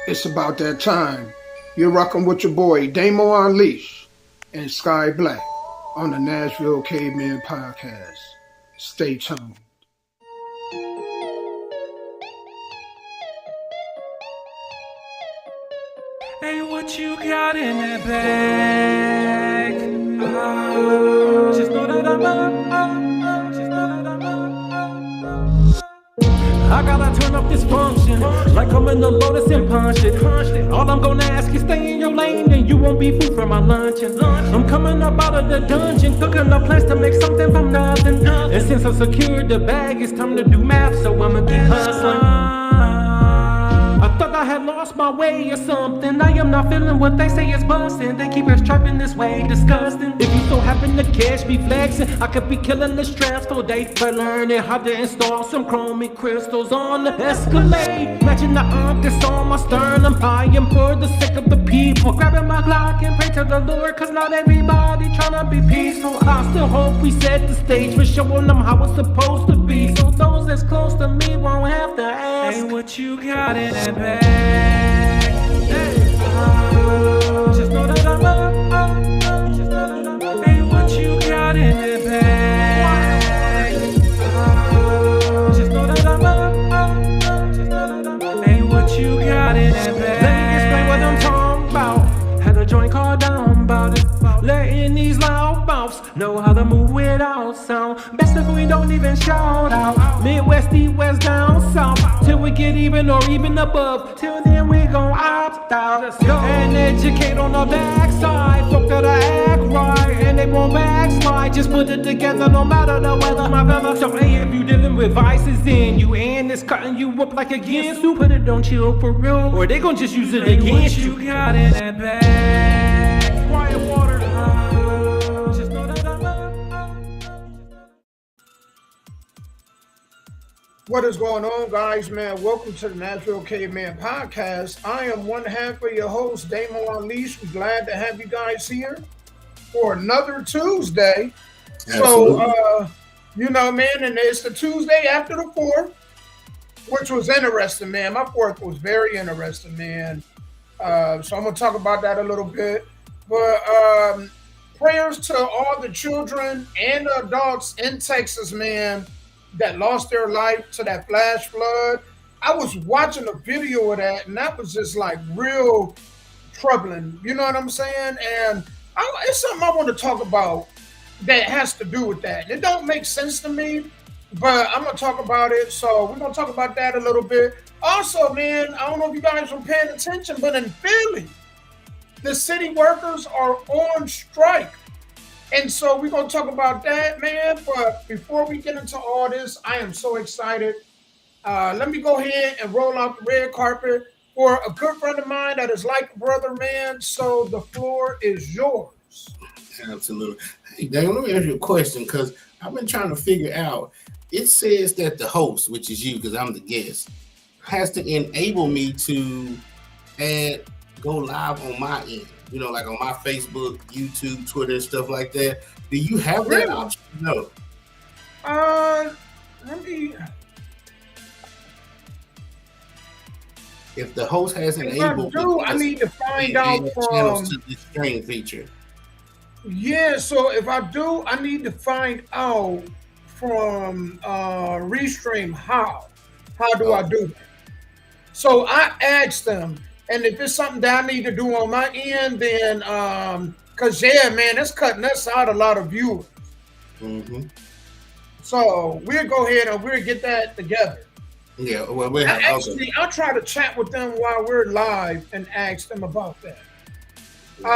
It's about that time. You're rocking with your boy Damo Unleashed and Sky Black on the Nashville Caveman Podcast. Stay tuned. Hey, what you got in that bag? Just know that I'm up. Just know that I'm up. I gotta turn up this function like I'm in the Lotus and punch it. All I'm gonna ask is stay in your lane and you won't be food for my luncheon. I'm coming up out of the dungeon, cooking up plans to make something from nothing. And since I secured the bag, it's time to do math, so I'ma keep hustling. I thought I had lost my way or something. I am not feeling what they say is busting. They keep us trapping this way, disgusting. If you so happen to catch me flexing, I could be killing the straps for days by learning how to install some chromic crystals on the Escalade. Matching the arc that's on my sternum. I am for the sake of the people. Grabbing my Glock and pray to the Lord, cause not everybody tryna be peaceful. I still hope we set the stage for showing them how it's supposed to be, so those that's close to me won't have to ask, hey, what you got in that bag? Hey, just know that I'm up. Just know that I'm up. Hey, what you got in that bag? Just know that I'm up. Just know that I'm up. Hey, what you got in that bag? Let me explain what I'm talking about. Had a joint called down about it. Letting these loud mouths know how to move without sound. Best if we don't even shout out. Midwest, east, west, down south, till we get even or even above. Till then we gon' opt out and educate on the backside. Folk gotta act right and they won't backslide. Just put it together no matter the weather, my brother. So hey, if you dealing with vices in you and it's cutting you up like against you, put it on chill for real, or they gon' just use it against you. What you got in that bag? Quiet water. What is going on, guys, man? Welcome to the Nashville Caveman Podcast. I am one half of your host, Damo Unleashed. We're glad to have you guys here for another Tuesday. Absolutely. So, man, and it's the Tuesday after the 4th, which was interesting, man. My 4th was very interesting, man. So I'm going to talk about that a little bit. But prayers to all the children and the adults in Texas, man, that lost their life to that flash flood. I was watching a video of that, and that was just like real troubling. You know what I'm saying? And it's something I want to talk about that has to do with that. It don't make sense to me, but I'm going to talk about it. So we're going to talk about that a little bit. Also, man, I don't know if you guys were paying attention, but in Philly, the city workers are on strike. And so we're going to talk about that, man. But before we get into all this, I am so excited. Let me go ahead and roll out the red carpet for a good friend of mine that is like a brother, man. So the floor is yours. Absolutely. Hey, Dave, let me ask you a question, because I've been trying to figure out. It says that the host, which is you, because I'm the guest, has to enable me to go live on my end. You know, like on my Facebook, YouTube, Twitter, stuff like that. Do you have that option? No. Let me. If the host has enabled, I need to find out from to the stream feature. Yeah, so if I do, I need to find out from Restream how. How do I do that? So I asked them. And if it's something that I need to do on my end, then, because, yeah, man, it's cutting us out a lot of viewers. Mm-hmm. So we'll go ahead and we'll get that together. Yeah, well, I'll try to chat with them while we're live and ask them about that. Go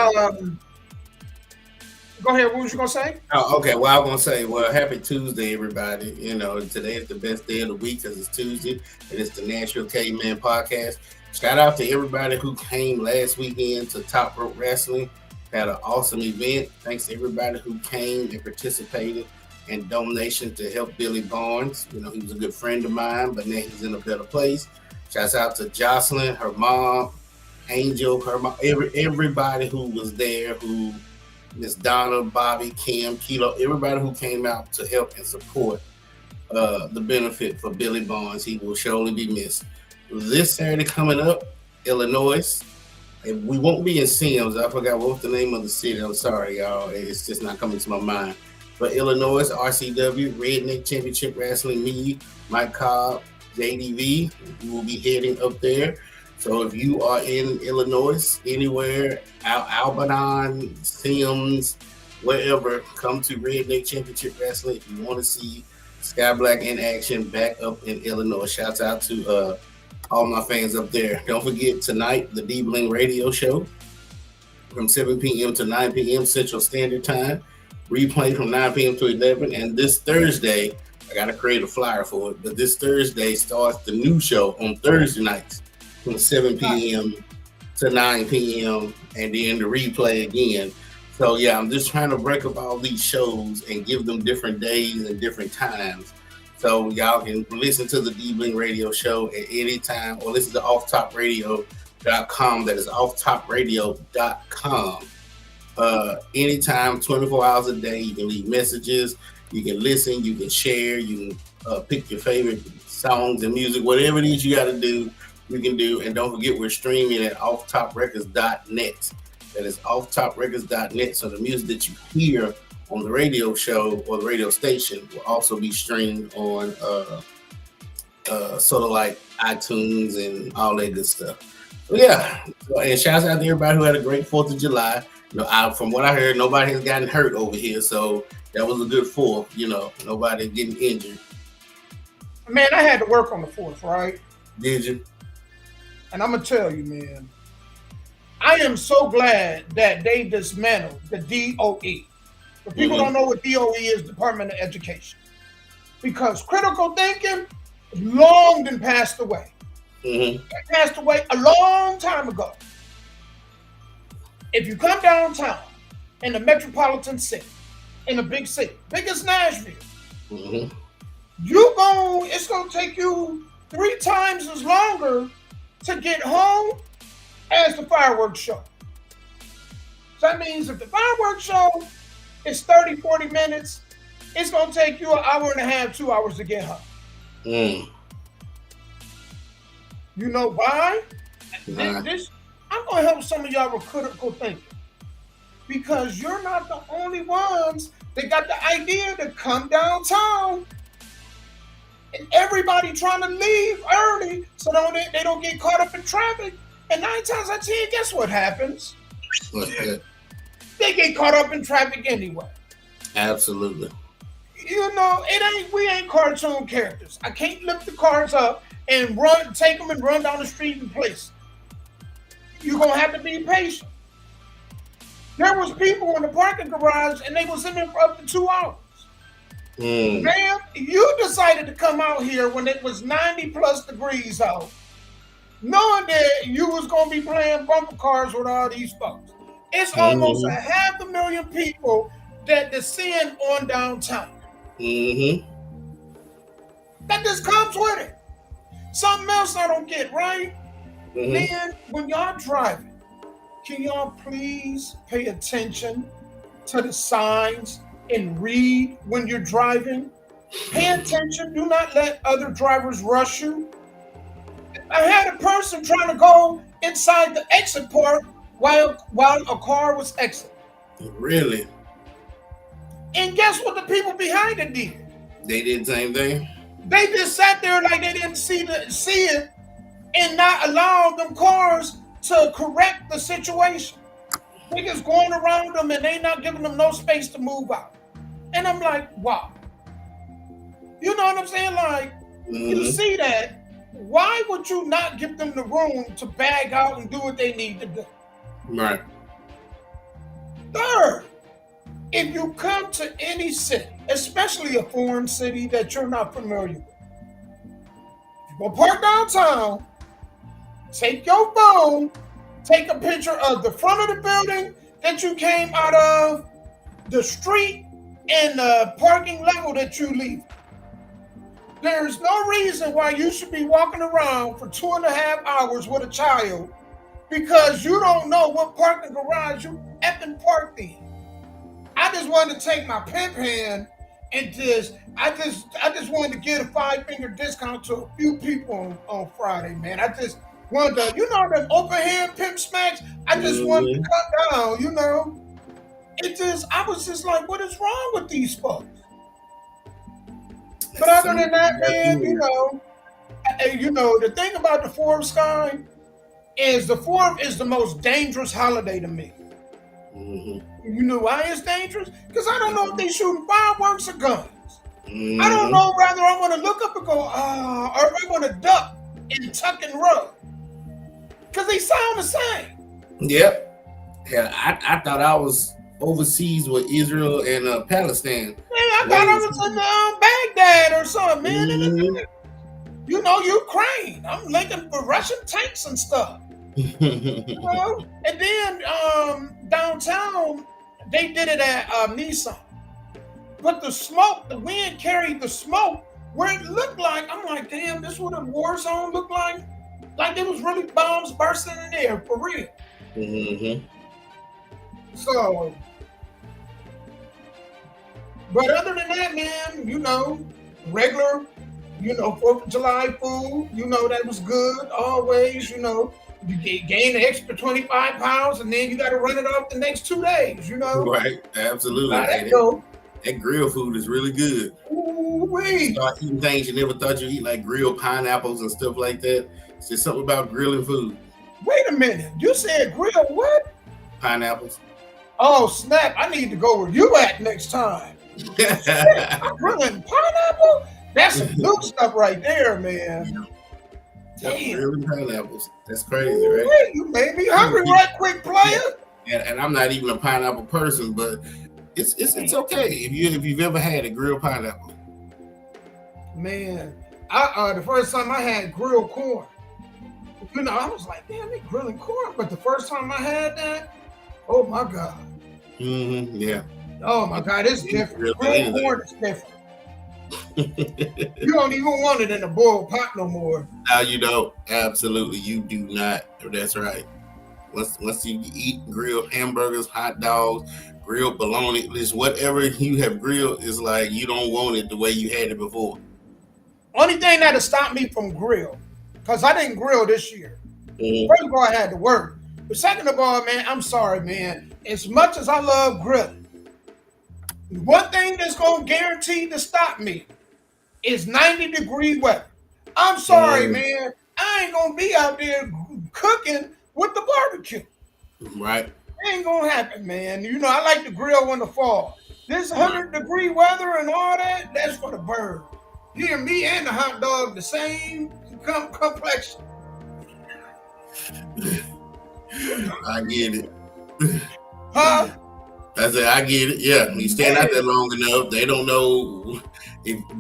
ahead. What was you going to say? Oh, okay. Well, I was going to say, happy Tuesday, everybody. You know, today is the best day of the week because it's Tuesday, and it's the Nashville Caveman Podcast. Shout out to everybody who came last weekend to Top Rope Wrestling. Had an awesome event. Thanks to everybody who came and participated in donations to help Billy Barnes. You know, he was a good friend of mine, but now he's in a better place. Shouts out to Jocelyn, her mom, Angel, her mom, everybody who was there, who Miss Donna, Bobby, Kim, Kilo, everybody who came out to help and support the benefit for Billy Barnes. He will surely be missed. This Saturday coming up, Illinois. And we won't be in Sims. I forgot what's the name of the city. I'm sorry, y'all. It's just not coming to my mind. But Illinois, RCW, Redneck Championship Wrestling, me, Mike Cobb, JDV, we will be heading up there. So if you are in Illinois, anywhere, Albanon, Sims, wherever, come to Redneck Championship Wrestling if you want to see Sky Black in action back up in Illinois. Shouts out to all my fans up there. Don't forget tonight, the D Bling Radio Show from 7 p.m. to 9 p.m. Central Standard Time. Replay from 9 p.m. to 11. And this Thursday, I got to create a flyer for it, but this Thursday starts the new show on Thursday nights from 7 p.m. to 9 p.m. and then the replay again. So, yeah, I'm just trying to break up all these shows and give them different days and different times. So y'all can listen to the D-Bling Radio Show at any time or listen to offtopradio.com. That is offtopradio.com. Anytime, 24 hours a day. You can leave messages. You can listen. You can share. You can pick your favorite songs and music. Whatever it is you got to do, you can do. And don't forget, we're streaming at offtoprecords.net. That is offtoprecords.net. So the music that you hear on the radio show or the radio station will also be streamed on sort of like iTunes and all that good stuff. So yeah, and shouts out to everybody who had a great 4th of July. You know, from what I heard, nobody has gotten hurt over here, so that was a good 4th. You know, nobody getting injured. Man, I had to work on the 4th, right? Did you? And I'm gonna tell you, man, I am so glad that they dismantled the DOE. But people don't know what DOE is, Department of Education. Because critical thinking long been passed away. It passed away a long time ago. If you come downtown in the metropolitan city, in a big city, big as Nashville, it's gonna take you 3 times as longer to get home as the fireworks show. So that means if the fireworks show it's 30, 40 minutes, it's going to take you an hour and a half, 2 hours to get home. You know why? I'm going to help some of y'all with critical thinking. Because you're not the only ones that got the idea to come downtown. And everybody trying to leave early so they don't get caught up in traffic. And 9 times out of 10, guess what happens? They get caught up in traffic anyway. Absolutely. You know, we ain't cartoon characters. I can't lift the cars up and take them and run down the street and place them. You're gonna have to be patient. There was people in the parking garage and they was in there for up to 2 hours. Man, you decided to come out here when it was 90 plus degrees out, knowing that you was gonna be playing bumper cars with all these folks. It's almost 500,000 people that descend on downtown. That just comes with it. Something else I don't get, right? Man, when y'all driving, can y'all please pay attention to the signs and read when you're driving? Pay attention. Do not let other drivers rush you. I had a person trying to go inside the exit part while a car was exiting. Really? And guess what the people behind it did? They did the same thing? They just sat there like they didn't see it and not allow them cars to correct the situation. They just going around them and they not giving them no space to move out. And I'm like, wow. You know what I'm saying? Like, you see that. Why would you not give them the room to bag out and do what they need to do? Right. Third, if you come to any city, especially a foreign city that you're not familiar with, you go park downtown, take your phone, take a picture of the front of the building that you came out of, the street, and the parking level that you leave. There's no reason why you should be walking around for 2.5 hours with a child because you don't know what parking garage you effing parked in. I just wanted to take my pimp hand and I just wanted to get a 5-finger discount to a few people on Friday, man. I just wanted to, the open hand pimp smacks. I just wanted to cut down, I was just like, what is wrong with these folks? But other than that, man, the thing about the 4th, Sky, is the 4th is the most dangerous holiday to me. Mm-hmm. You know why it's dangerous? Because I don't know if they're shooting fireworks or guns. I don't know whether I want to look up and go, or if I want to duck and tuck and rub. Because they sound the same. Yep. Yeah, I thought I was overseas with Israel and Palestine. Man, I thought I was in Baghdad or something, man. Ukraine. I'm looking for Russian tanks and stuff. And then downtown, they did it at Nissan. But the wind carried the smoke where it looked like, I'm like, damn, this is what a war zone looked like. Like there was really bombs bursting in there, for real. Mm-hmm. So, but other than that, man, regular, 4th of July food, that was good always, you gain an extra 25 pounds and then you got to run it off the next 2 days, Right, absolutely. That grill food is really good. Ooh-wee. Start eating things you never thought you'd eat, like grilled pineapples and stuff like that. It's just something about grilling food. Wait a minute. You said grill what? Pineapples. Oh, snap. I need to go where you at next time. I'm grilling pineapple? That's some new stuff right there, man. Damn. Grilling pineapples. That's crazy, right? Hey, you made me hungry right quick, player. And I'm not even a pineapple person, but it's okay if you've ever had a grilled pineapple. Man, the first time I had grilled corn, I was like, damn, they grilling corn. But the first time I had that, oh my God. Mm-hmm. Yeah. Oh my God, it's different. Grilled corn is different. You don't even want it in a boiled pot no more. No, you don't. Absolutely, you do not. That's right. Once you eat grilled hamburgers, hot dogs, grilled bologna, just whatever you have grilled is like you don't want it the way you had it before. Only thing that'll stop me from grill, because I didn't grill this year. Mm-hmm. First of all, I had to work. But second of all, man, I'm sorry, man. As much as I love grilling, one thing that's going to guarantee to stop me is 90-degree weather. I'm sorry, man. I ain't going to be out there cooking with the barbecue. Right. It ain't going to happen, man. I like to grill in the fall. This 100-degree weather and all that, that's for the bird. Here, me and the hot dog, the same complexion. I get it. Huh? I said, I get it. Yeah, when you stand out there long enough, they don't know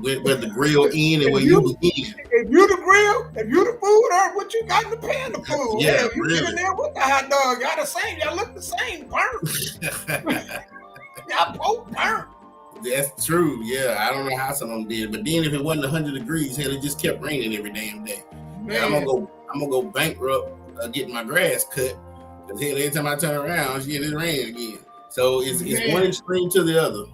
where the grill in and where you begin. If you the grill, if you the food, or what you got in the pan of food. Yeah, you really. Get in there with the hot dog. Y'all the same. Y'all look the same. Burnt. Y'all both burnt. That's true. Yeah, I don't know how some of them did, but then if it wasn't 100 degrees, hell, it just kept raining every damn day. Man. I'm gonna go bankrupt getting my grass cut. Cause hell, every time I turn around, it rain again. So it's one extreme to the other.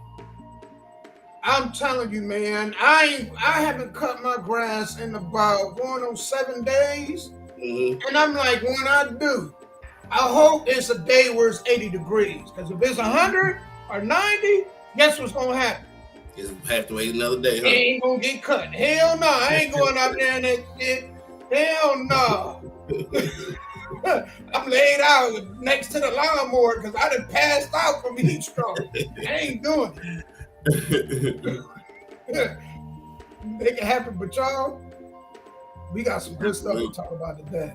I'm telling you, man, I haven't cut my grass in about going on 7 days. Mm-hmm. And I'm like, when I do, I hope it's a day where it's 80 degrees. Because if it's 100 or 90, guess what's going to happen? Just have to wait another day, huh? It ain't going to get cut. Hell no. I ain't going out there and that shit. Hell no. I'm laid out next to the lawnmower because I done passed out from heat stroke. I ain't doing it. Make it happen, but y'all, we got some good stuff to talk about today.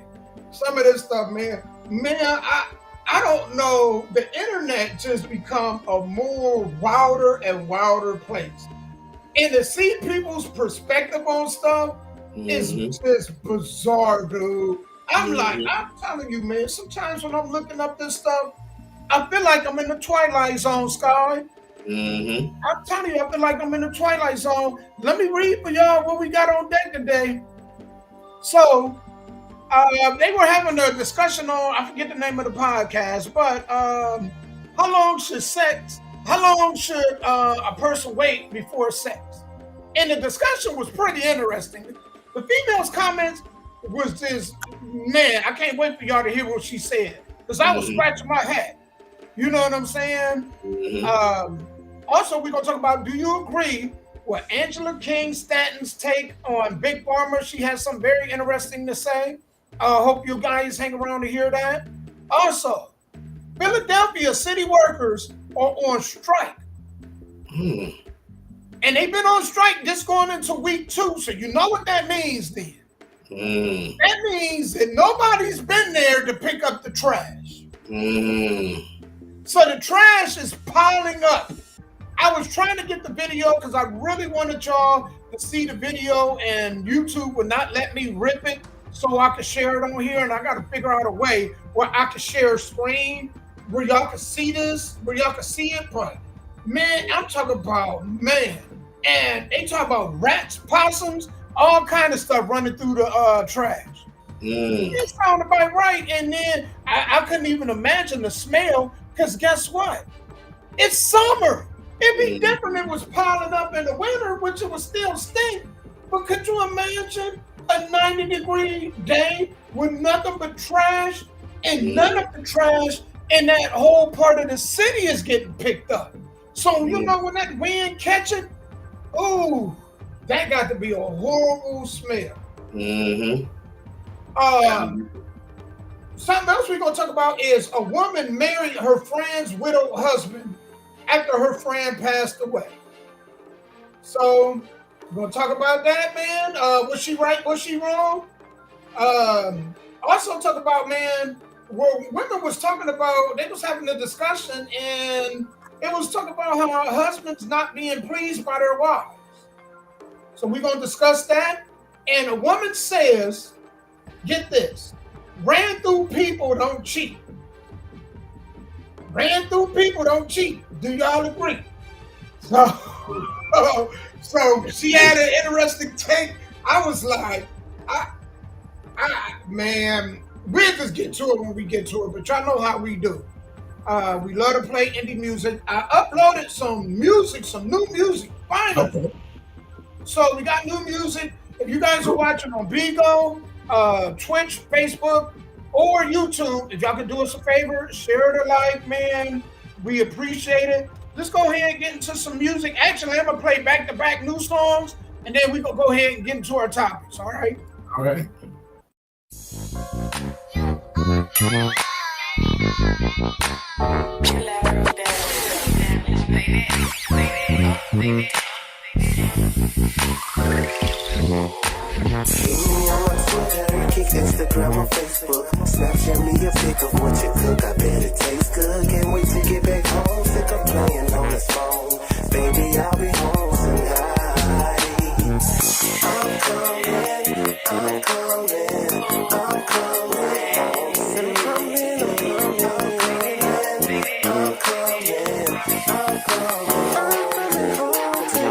Some of this stuff, man, I don't know. The internet just become a more wilder and wilder place. And to see people's perspective on stuff is just bizarre, dude. I'm telling you, man, sometimes when I'm looking up this stuff, I feel like I'm in the Twilight Zone, Sky. Mm-hmm. I'm telling you, I feel like I'm in the Twilight Zone. Let me read for y'all what we got on deck today. So, they were having a discussion on, I forget the name of the podcast, but how long should a person wait before sex? And the discussion was pretty interesting. The female's comments was just man, I can't wait for y'all to hear what she said because I was scratching my head. You know what I'm saying? Also, we're gonna talk about. Do you agree with Angela King Stanton's take on Big Pharma? She has some very interesting to say. Hope you guys hang around to hear that. Also, Philadelphia city workers are on strike. And they've been on strike just going into week 2. So you know what that means then. That means that nobody's been there to pick up the trash. So the trash is piling up. I was trying to get the video because I really wanted y'all to see the video, and YouTube would not let me rip it so I could share it on here. And I got to figure out a way where I could share a screen where y'all can see this, where y'all can see it. But man, I'm talking about, man. And they talk about rats, possums, all kind of stuff running through the trash. It sounded about right. And then I couldn't even imagine the smell because guess what? It's summer. It'd be different if it was piling up in the winter, which it would still stink. But could you imagine a 90-degree day with nothing but trash, and none of the trash in that whole part of the city is getting picked up? So you know when that wind catch it, ooh, that got to be a horrible smell. Something else we're gonna talk about is a woman married her friend's widowed husband after her friend passed away. So we're gonna talk about that, man. Was she right? Was she wrong? Also talk about, man, where women was talking about, they was having a discussion and it was talking about how husbands not being pleased by their wives. So we're gonna discuss that. And a woman says, get this, ran through people don't cheat. Ran through people don't cheat. Do y'all agree? So she had an interesting take. I was like, man, we'll just get to it when we get to it, but y'all know how we do. We love to play indie music. I uploaded some music, some new music, finally. So we got new music. If you guys are watching on Bigo, Twitch, Facebook, or YouTube, if y'all can do us a favor, share the like, man. We appreciate it. Let's go ahead and get into some music. Actually, I'm going to play back-to-back new songs, and then we're going to go ahead and get into our topics, all right? All right. Kick Instagram or Facebook, Snapchat me a pic of what you cook. I bet it tastes good. Can't wait to get back home. Sick of playing on this phone. Baby, I'll be home tonight. I'm coming, I'm coming, I'm coming. I'm coming, I'm coming, I'm coming, I'm coming home to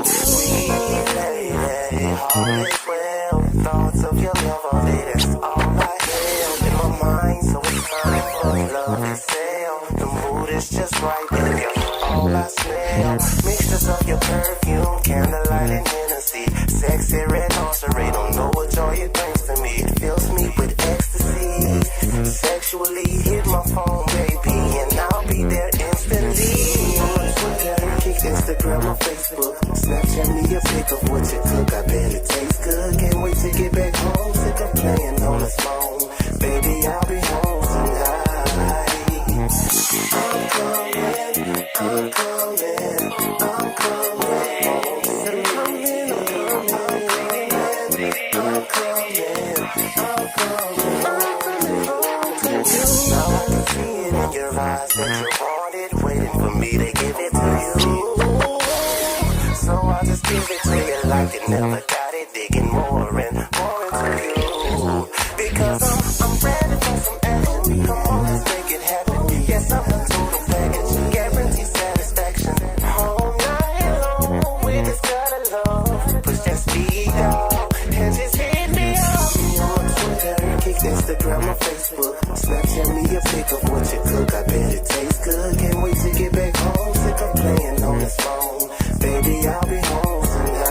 you, lady. All is well. Thoughts of your love all day, that's all I have in my mind. So it's time for love to sell. The mood is just right, baby. You're all I smell. Mixtures of your perfume, candlelight and Hennessy. Sexy red lingerie, don't know what joy it brings to me. It fills me with ecstasy. Sexually hit my phone, baby, and I'll be there instantly. On Twitter, kick Instagram or Facebook, Snapchat me a pic of what you cook. I bet it tastes good. Can't wait to get back home. Sick of playing on this phone. Baby, I'll be home tonight. I'm coming, I'm coming, I'm coming. I'm coming, I'm coming, I'm coming, I'm coming home to you. Now I can see it in your eyes that you want it, waiting for me to give it to you. So I'll just give it to you like you never got it, digging more and more into you. Because I'm ready for some action. Come on, let's make it happen. Yes, I'm a total package, guarantee satisfaction. All night long with this kind of love. Push that speed up and just hit me up. On Twitter, kick Instagram or Facebook, Snapchat me a pic of what you cook. I bet it tastes good. Can't wait to get back home. Sick of playing on this phone. Baby, I'll be home tonight.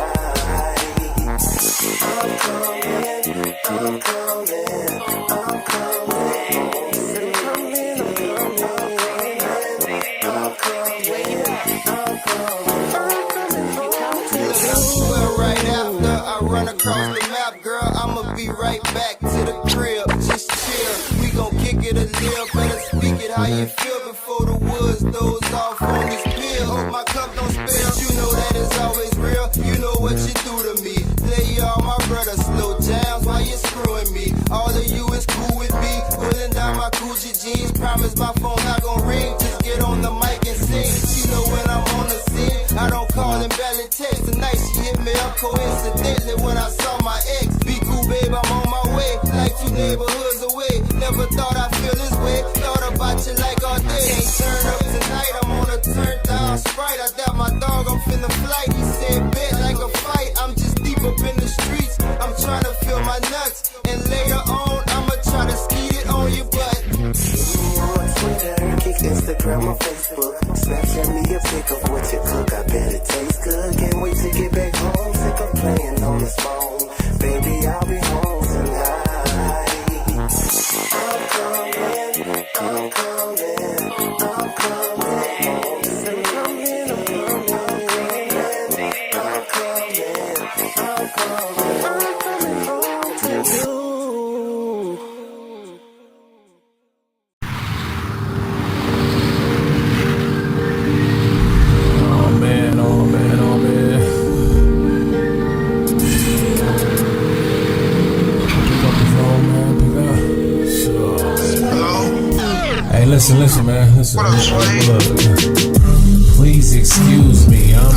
I'm coming, I'm coming, I'm coming. it a live, better speak it how you feel before the woods doze off on this pill. Hope my cup don't spill. You know that it's always real. You know what you do to me. Play y'all, my brother, slow jams while you screwing me. All of you is cool with me. Pulling down my Gucci jeans. Promise my phone not gon' ring. Just get on the mic and sing. She know when I'm on the scene. I don't call and barely text. Tonight she hit me up coincidentally when I saw my ex. Be cool, babe, I'm on my way. Like 2 neighborhoods away. Never thought I'd feel this way. Thought about you like all day. Ain't turn up tonight. I'm on a turn down Sprite. I doubt my dog, I'm finna flight. He said bet like a fight. I'm just deep up in the streets. I'm trying to feel my nuts. And later on, I'ma try to skeet it on your butt. Twitter, kick Instagram or Facebook. Snapchat me a pic of what you cook. I bet it tastes good. Can't wait to get back home. Sick of playing on this phone. Baby, I'll be home tonight. I'm coming home. I'm coming home to you. Listen, man. Listen. What up, Sway? Please excuse me. I'm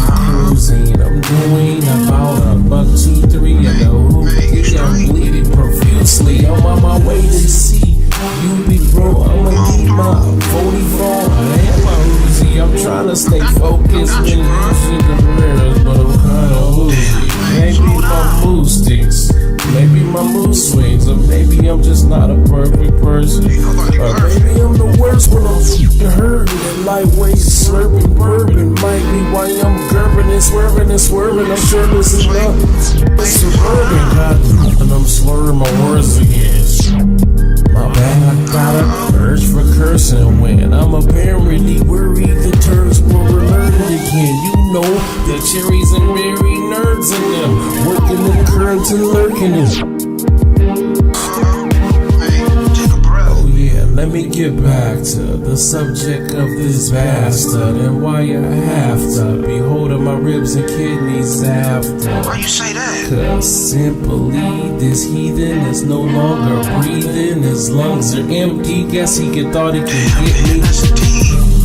cruising. I'm doing about $1, 2, 3 in the hoopty. I'm bleeding profusely. I'm on my way to see you, big bro. I'ma need my 44 and my Uzi. I'm trying to stay focused when using the mirrors, but I'm kind of woozy. Maybe my mood sticks. Maybe my mood swings, or maybe I'm just not a perfect person. Or maybe I'm the worst when I'm hurting and lightweight slurping bourbon. Might be why I'm gurping and swerving. I'm sure this is not suburban. God, and I'm slurring my words again. My bad, I got a urge for cursing when I'm apparently worried the turds will learn again. You know the cherries and berry nerds in them, working the current and lurking it. Oh yeah, let me get back to the subject of this bastard and why I have to be holding my ribs and kidneys after. Why you say that? Cause simply this heathen is no longer breathing. His lungs are empty. Guess he thought he could get me.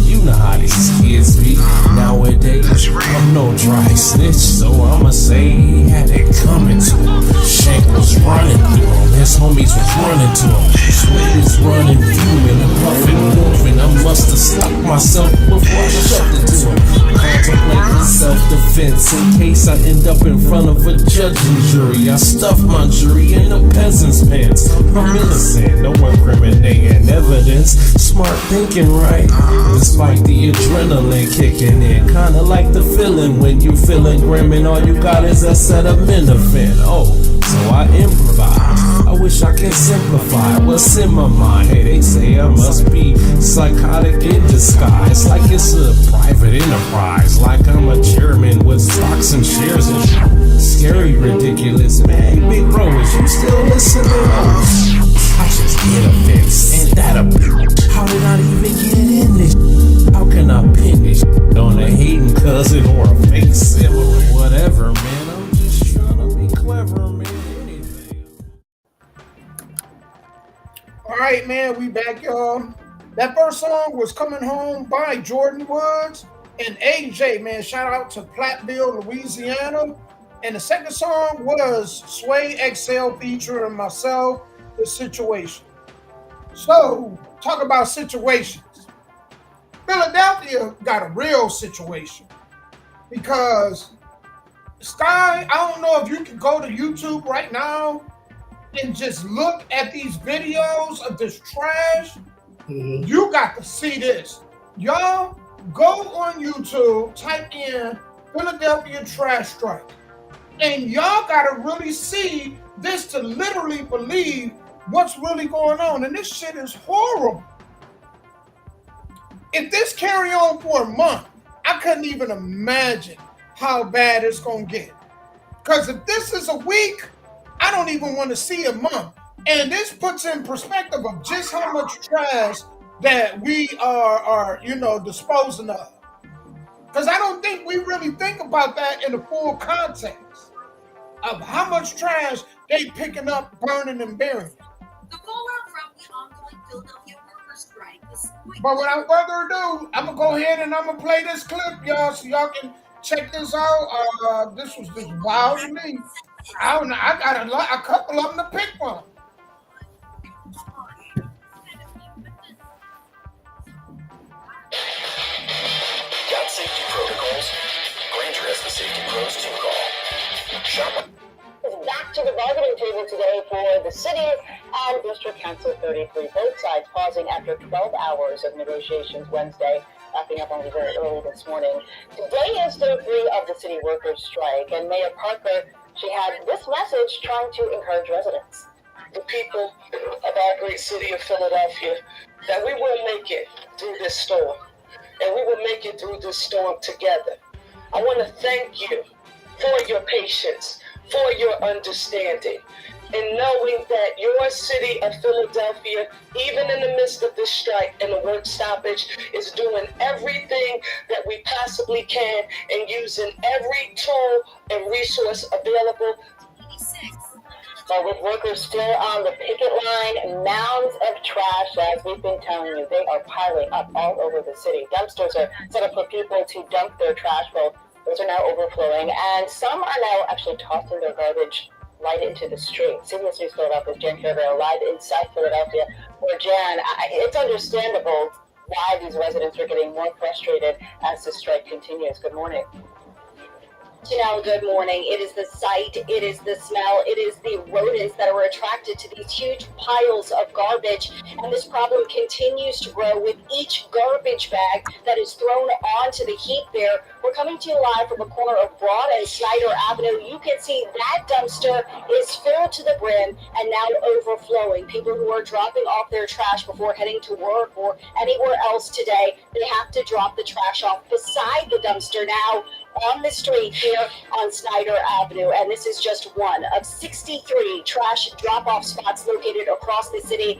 You know how these kids be nowadays. I'm no dry snitch, so I'ma say he had it coming to him. Shank was running through him. His homies was running to him. Sweat is running, fuming and puffing, moving. I must have stopped myself before I shoved it to him. Contemplating self-defense in case I end up in front of a judge and jury. I stuffed my jury in a peasant's pants. I'm innocent, no incriminating evidence. Smart thinking, right? Despite the adrenaline kicking in, kinda like the feeling when you feeling grim and all you got is a set of Minifin. Oh, so I improvise. I wish I could simplify what's in my mind. Hey, they say I must be psychotic in disguise, like it's a private enterprise, like I'm a chairman with stocks and shares and shit. Scary, ridiculous, man. Big bro, is you still listening? Oh, I just get offense, and that a bitch. How did I even get in this? How can I pin this on a hating cousin or a fake sibling or whatever, man? I'm just trying to be clever, man. All right, man, we back, y'all. That first song was Coming Home by Jordan Woods and AJ, man. Shout out to Platteville, Louisiana. And the second song was Sway XL featuring myself, The Situation. So, talk about situations. Philadelphia got a real situation because Sky, I don't know if you can go to YouTube right now and just look at these videos of this trash. You got to see this. Y'all go on YouTube, type in Philadelphia trash strike. And y'all got to really see this to literally believe what's really going on. And this shit is horrible. If this carry on for a month, I couldn't even imagine how bad it's going to get. Because if this is a week, I don't even want to see a month. And this puts in perspective of just how much trash that we are disposing of. Because I don't think we really think about that in the full context of how much trash they picking up, burning, and burying. The fallout from the ongoing Philadelphia workers' strike is quite. But without further ado, I'm gonna go ahead and I'm gonna play this clip, y'all, so y'all can check this out. This was just wild to me. I don't know. I got a couple of them to pick from. Got safety protocols? Granger has the safety pros to call. Shop. Back to the bargaining table today for the city and District Council 33. Both sides pausing after 12 hours of negotiations Wednesday, wrapping up only very early this morning. Today is day 3 of the city workers' strike, and Mayor Parker, she had this message trying to encourage residents. The people of our great city of Philadelphia, that we will make it through this storm, and we will make it through this storm together. I want to thank you for your patience, for your understanding, and knowing that your city of Philadelphia, even in the midst of this strike and the work stoppage, is doing everything that we possibly can and using every tool and resource available. But with workers still on the picket line, mounds of trash, as we've been telling you, they are piling up all over the city. Dumpsters are set up for people to dump their trash. Well, those are now overflowing, and some are now actually tossing their garbage right into the street. CBS News Philadelphia's Jan Carabell live inside Philadelphia. Where Jan, it's understandable why these residents are getting more frustrated as the strike continues. Good morning. Janelle, good morning. It is the sight, it is the smell, it is the rodents that are attracted to these huge piles of garbage. And this problem continues to grow with each garbage bag that is thrown onto the heap there. We're coming to you live from the corner of Broad and Snyder Avenue. You can see that dumpster is filled to the brim and now overflowing. People who are dropping off their trash before heading to work or anywhere else today, they have to drop the trash off beside the dumpster now on the street here on Snyder Avenue. And this is just one of 63 trash drop-off spots located across the city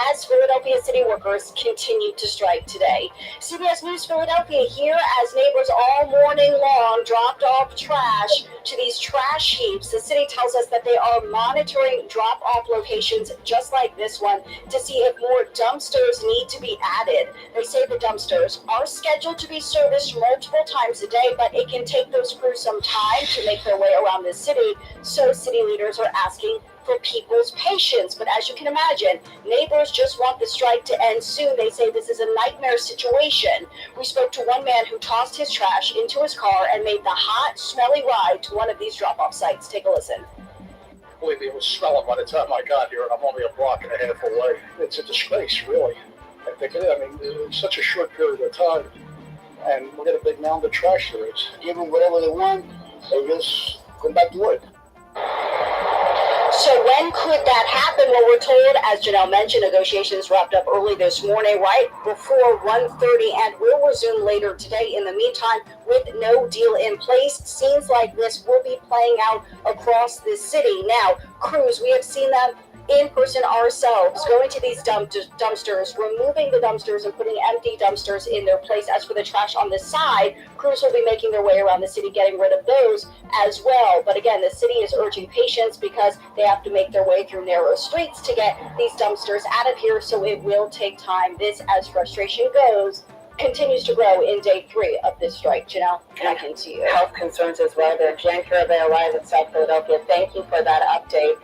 as Philadelphia city workers continue to strike today. CBS News Philadelphia here as neighbors all morning long dropped off trash to these trash heaps. The city tells us that they are monitoring drop-off locations just like this one to see if more dumpsters need to be added. They say the dumpsters are scheduled to be serviced multiple times a day, but it can take those crews some time to make their way around the city, so city leaders are asking for people's patience. But as you can imagine, neighbors just want the strike to end soon. They say this is a nightmare situation. We spoke to one man who tossed his trash into his car and made the hot, smelly ride to one of these drop-off sites. Take a listen. Believe me, it was smelling by the time I got here, and I'm only a block and a half away. It's a disgrace, really. I think it is. I mean, it's such a short period of time, and we got a big mound of trash there. It's give them whatever they want, they just go back to work. So when could that happen? Well, we're told, as Janelle mentioned, negotiations wrapped up early this morning, right before 1:30, and will resume later today. In the meantime, with no deal in place, scenes like this will be playing out across the city. Now, crews, we have seen them in person ourselves, going to these dumpsters, removing the dumpsters and putting empty dumpsters in their place. As for the trash on the side, crews will be making their way around the city, getting rid of those as well. But again, the city is urging patience because they have to make their way through narrow streets to get these dumpsters out of here, so it will take time. This, as frustration goes, continues to grow in day 3 of this strike. Janelle, back into you. Health concerns as well there. Jan Carabell live in South Philadelphia. Thank you for that update.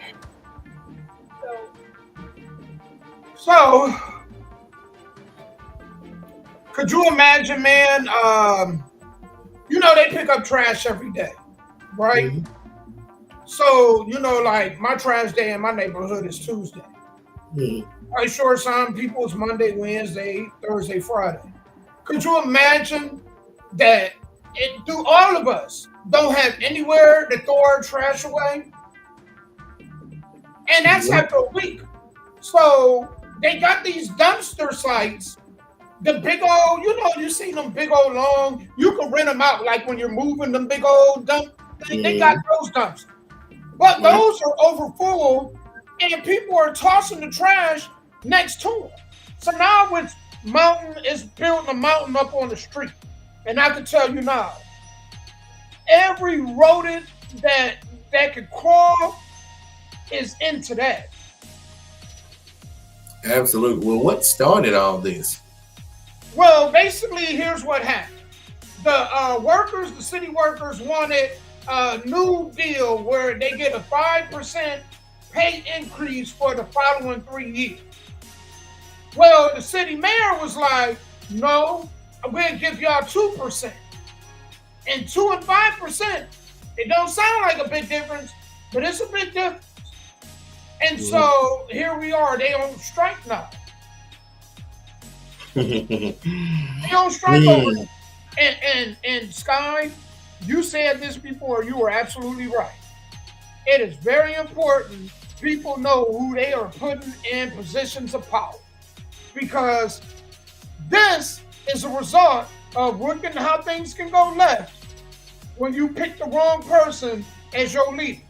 So, could you imagine, man? They pick up trash every day, right? Mm-hmm. So, like my trash day in my neighborhood is Tuesday. Mm-hmm. I sure some people it's Monday, Wednesday, Thursday, Friday. Could you imagine that all of us don't have anywhere to throw our trash away? And that's after a week. So they got these dumpster sites, the big old, you see them big old long, you can rent them out like when you're moving them big old dump, they got those dumpsters. But those are over full and people are tossing the trash next to them. So now it's building a mountain up on the street. And I can tell you now, every rodent that can crawl is into that. Absolutely. Well, what started all this? Well, basically, here's what happened. The city workers wanted a new deal where they get a 5% pay increase for the following 3 years. Well, the city mayor was like, no, we'll give y'all 2%. And 2 and 5%, it don't sound like a big difference, but it's a big difference. And so here we are, they on strike now. They on strike over it. And Sky, you said this before, you were absolutely right. It is very important people know who they are putting in positions of power, because this is a result of looking how things can go left when you pick the wrong person as your leader.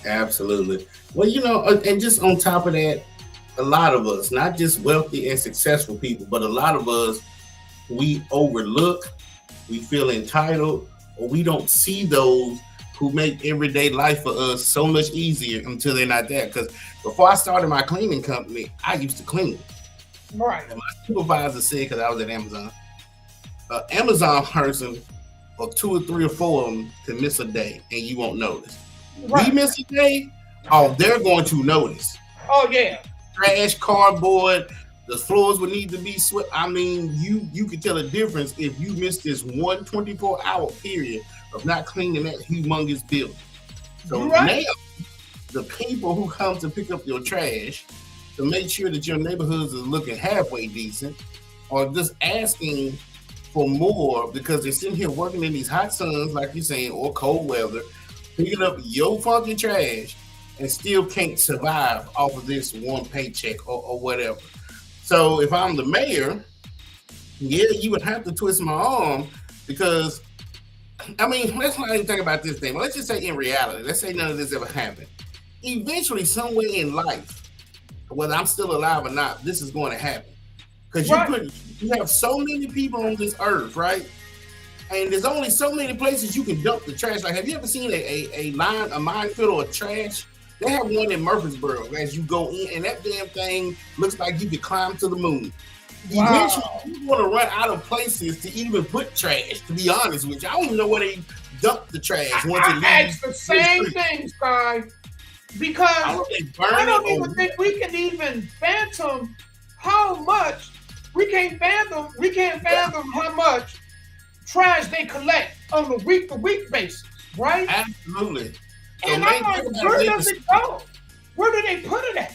Absolutely. Well, you know, and just on top of that, a lot of us, not just wealthy and successful people, but a lot of us, we overlook, we feel entitled, or we don't see those who make everyday life for us so much easier until they're not there. Because before I started my cleaning company, I used to clean. Right. And my supervisor said, because I was at Amazon, Amazon person, or 2 or 3 or 4 of them can miss a day and you won't notice. Right. We miss a day, oh, they're going to notice. Oh, yeah. Trash, cardboard, the floors would need to be swept. I mean, you could tell a difference if you missed this 24-hour period of not cleaning that humongous building. So now, the people who come to pick up your trash to make sure that your neighborhoods are looking halfway decent, or just asking for more because they're sitting here working in these hot suns, like you're saying, or cold weather, picking up your funky trash and still can't survive off of this one paycheck or whatever. So if I'm the mayor, yeah, you would have to twist my arm because, I mean, let's not even think about this thing. Let's just say in reality, let's say none of this ever happened. Eventually, somewhere in life, whether I'm still alive or not, this is going to happen. Because you have so many people on this earth, right? And there's only so many places you can dump the trash. Like, have you ever seen a minefield of trash? They have one in Murfreesboro as you go in, and that damn thing looks like you could climb to the moon. Wow. Eventually, you want to run out of places to even put trash, to be honest with you. I don't even know where they dump the trash. I asked the same thing, Sky, because I don't even think we can even phantom how much, we can't fathom how much trash they collect on a week-to-week basis, right? Absolutely. And I'm like, where does it go? Where do they put it at?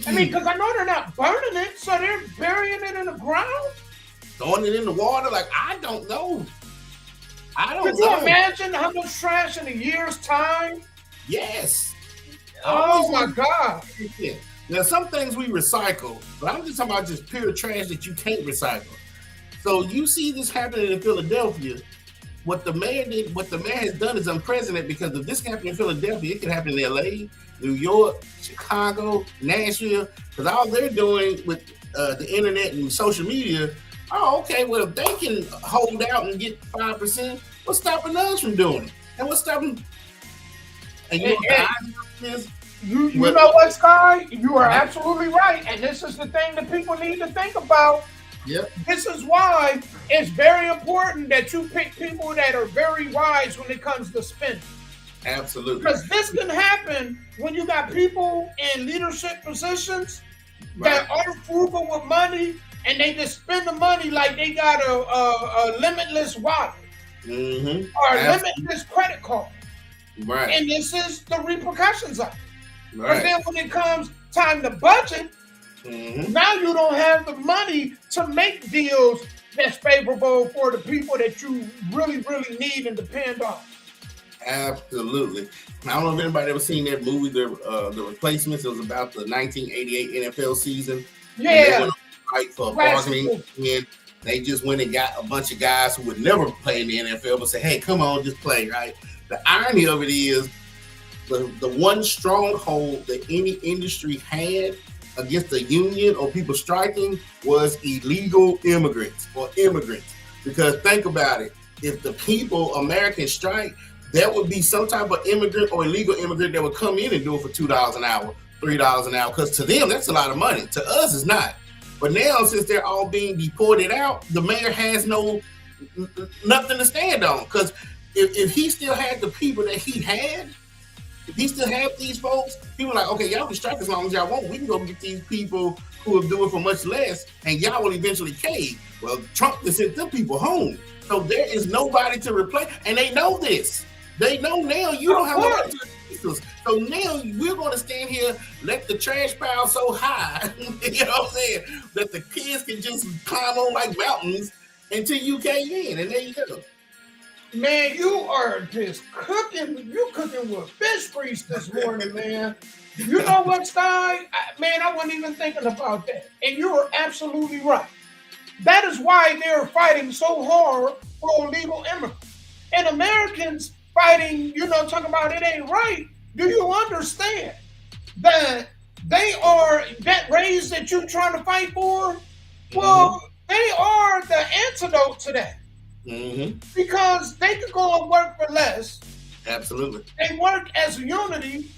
I mean, because I know they're not burning it, so they're burying it in the ground? Throwing it in the water? Like, I don't know. Could you imagine how much trash in a year's time? Yes. Oh, my God. Yeah. Now, some things we recycle, but I'm just talking about just pure trash that you can't recycle. So you see this happening in Philadelphia. What the mayor has done is unprecedented, because if this happened in Philadelphia, it could happen in LA, New York, Chicago, Nashville, because all they're doing with the internet and social media, oh, okay, well, if they can hold out and get 5%, what's stopping us from doing it? And what's stopping? And you know what, Sky? You are absolutely right. And this is the thing that people need to think about. Yep. This is why it's very important that you pick people that are very wise when it comes to spending. Absolutely. Because this can happen when you got people in leadership positions that are frugal with money, and they just spend the money like they got a limitless wallet or a limitless credit card. Right. And this is the repercussions of it. Right. But then when it comes time to budget, now you don't have the money to make deals that's favorable for the people that you really, really need and depend on. Absolutely. I don't know if anybody ever seen that movie, The Replacements. It was about the 1988 NFL season. Yeah. They went on a fight for a bargaining, and they just went and got a bunch of guys who would never play in the NFL, but say, hey, come on, just play, right? The irony of it is, the one stronghold that any industry had against the union or people striking was illegal immigrants or immigrants. Because think about it, if the people, Americans strike, there would be some type of immigrant or illegal immigrant that would come in and do it for $2 an hour, $3 an hour, because to them, that's a lot of money. To us, it's not. But now, since they're all being deported out, the mayor has nothing to stand on. Because if he still had the people that he had, if he still had these folks, he was like, okay, y'all can strike as long as y'all want. We can go get these people who will do it for much less, and y'all will eventually cave. Well, Trump just sent them people home. So there is nobody to replace, and they know this. They know now you don't have nobody to replace us. So now we're going to stand here, let the trash pile so high, you know what I'm saying, that the kids can just climb on like mountains until you cave in, and there you go. Man, you are just cooking. You cooking with fish grease this morning, man. You know what, Sky? Man, I wasn't even thinking about that. And you are absolutely right. That is why they're fighting so hard for illegal immigrants. And Americans fighting, talking about it ain't right. Do you understand that they are, that raise that you're trying to fight for? Well, they are the antidote to that. Because they could go and work for less. Absolutely. They work as a unity.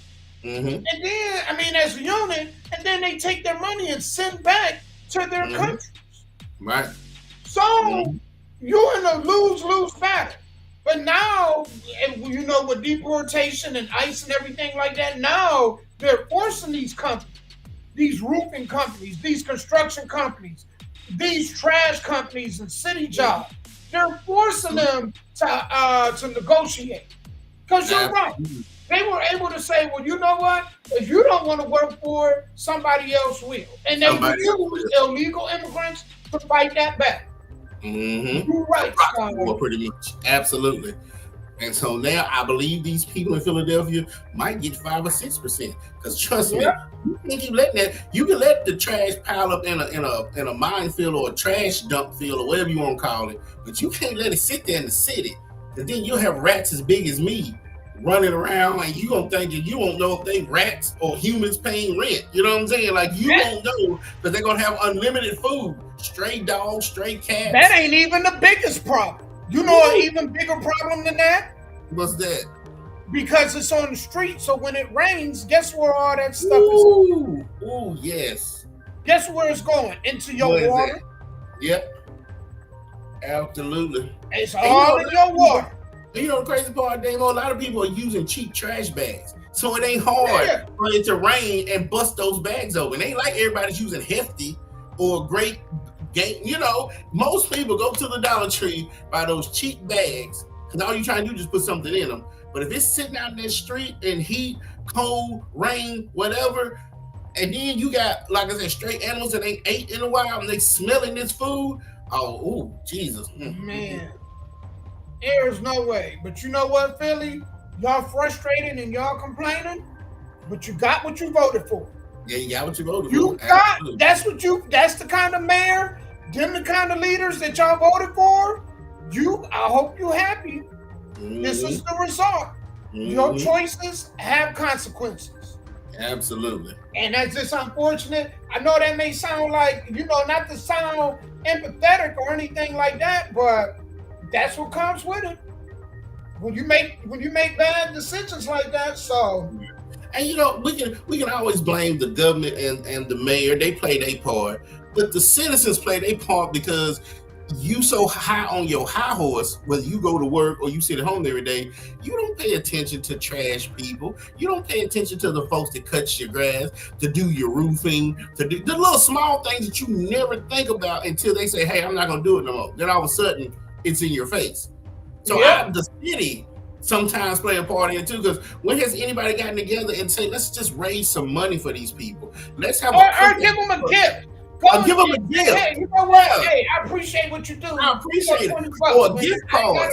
And then, as a unit, and then they take their money and send back to their countries. Right. So you're in a lose-lose battle. But now, with deportation and ICE and everything like that, now they're forcing these companies, these roofing companies, these construction companies, these trash companies and city jobs. They're forcing them to negotiate. Because you're right. They were able to say, well, you know what? If you don't want to work for it, somebody else will. And they use illegal immigrants to fight that back. You're right, well, pretty much. Absolutely. And so now I believe these people in Philadelphia might get 5 or 6%. Because trust me, you can't keep letting that. You can let the trash pile up in a minefield or a trash dump field or whatever you want to call it, but you can't let it sit there in the city. Because then you'll have rats as big as me running around, and you gonna think that you won't know if they rats or humans paying rent. You know what I'm saying? Like you won't know because they're gonna have unlimited food. Stray dogs, stray cats. That ain't even the biggest problem. You know an even bigger problem than that? What's that? Because it's on the street, so when it rains, guess where all that stuff is going? Ooh, yes. Guess where it's going? Into your water? Yep. Absolutely. It's all in your water. You know the crazy part, Damo? A lot of people are using cheap trash bags. So it ain't hard for it to rain and bust those bags open. It ain't like everybody's using Hefty or Great Game. Most people go to the Dollar Tree, buy those cheap bags, because all you trying to do is just put something in them. But if it's sitting out in the street in heat, cold, rain, whatever, and then you got, like I said, stray animals that ain't ate in a while and they smelling this food, Jesus. Man. There's no way. But you know what, Philly? Y'all frustrated and y'all complaining, but you got what you voted for. Yeah, you got what you voted for. That's the kind of mayor, them the kind of leaders that y'all voted for. I hope you're happy. This is the result. Your choices have consequences. Absolutely. And that's just unfortunate. I know that may sound like, not to sound empathetic or anything like that, but that's what comes with it. When you make bad decisions like that, so. And we can always blame the government and the mayor. They play their part, but the citizens play their part because you so high on your high horse, whether you go to work or you sit at home every day, you don't pay attention to trash people. You don't pay attention to the folks that cut your grass, to do your roofing, to do the little small things that you never think about until they say, hey, I'm not going to do it no more. Then all of a sudden, it's in your face. So the city sometimes play a part in it too, because when has anybody gotten together and say, let's just raise some money for these people? Let's have or give them a gift. Give them a gift. Hey, you know what? Hey, I appreciate what you do. I appreciate it. Or a gift card.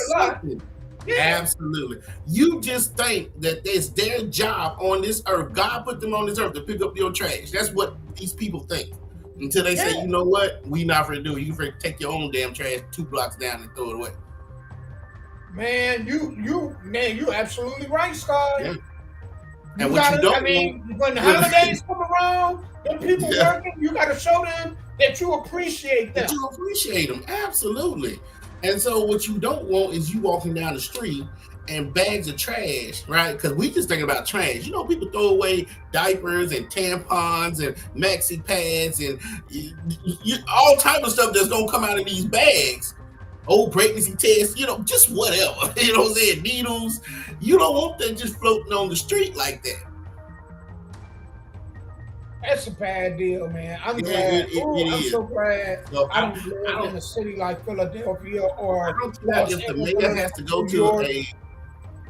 Absolutely. You just think that it's their job on this earth. God put them on this earth to pick up your trash. That's what these people think. Until they say, you know what? We not for to do it. You for take your own damn trash 2 blocks down and throw it away. Man, you absolutely right, Scott. You gotta, I mean, when holidays come around, when people working, you gotta show them that you appreciate them. That you appreciate them, absolutely. And so what you don't want is you walking down the street and bags of trash, right? Because we just thinking about trash. You know, people throw away diapers and tampons and maxi pads and all type of stuff that's gonna come out of these bags. Old pregnancy tests, you know, just whatever. You know what I'm saying? Needles. You don't want that just floating on the street like that. That's a bad deal, man. I'm glad. I'm so glad I don't live in a city like Philadelphia or. I don't care if the mayor has to go to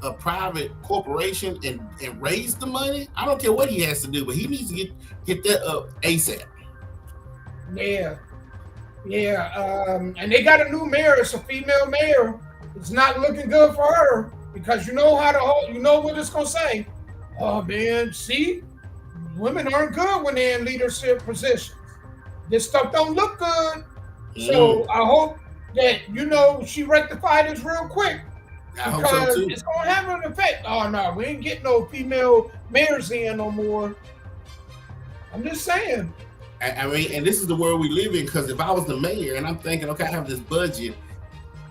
a private corporation and raise the money. I don't care what he has to do, but he needs to get that up ASAP. Yeah. And they got a new mayor. It's a female mayor. It's not looking good for her because you know what it's gonna say. Oh man, see, women aren't good when they're in leadership positions. This stuff don't look good. So I hope that she rectified this real quick. Because it's gonna have an effect. Oh no, we ain't getting no female mayors in no more. I'm just saying. I mean, and this is the world we live in, because if I was the mayor and I'm thinking, okay, I have this budget,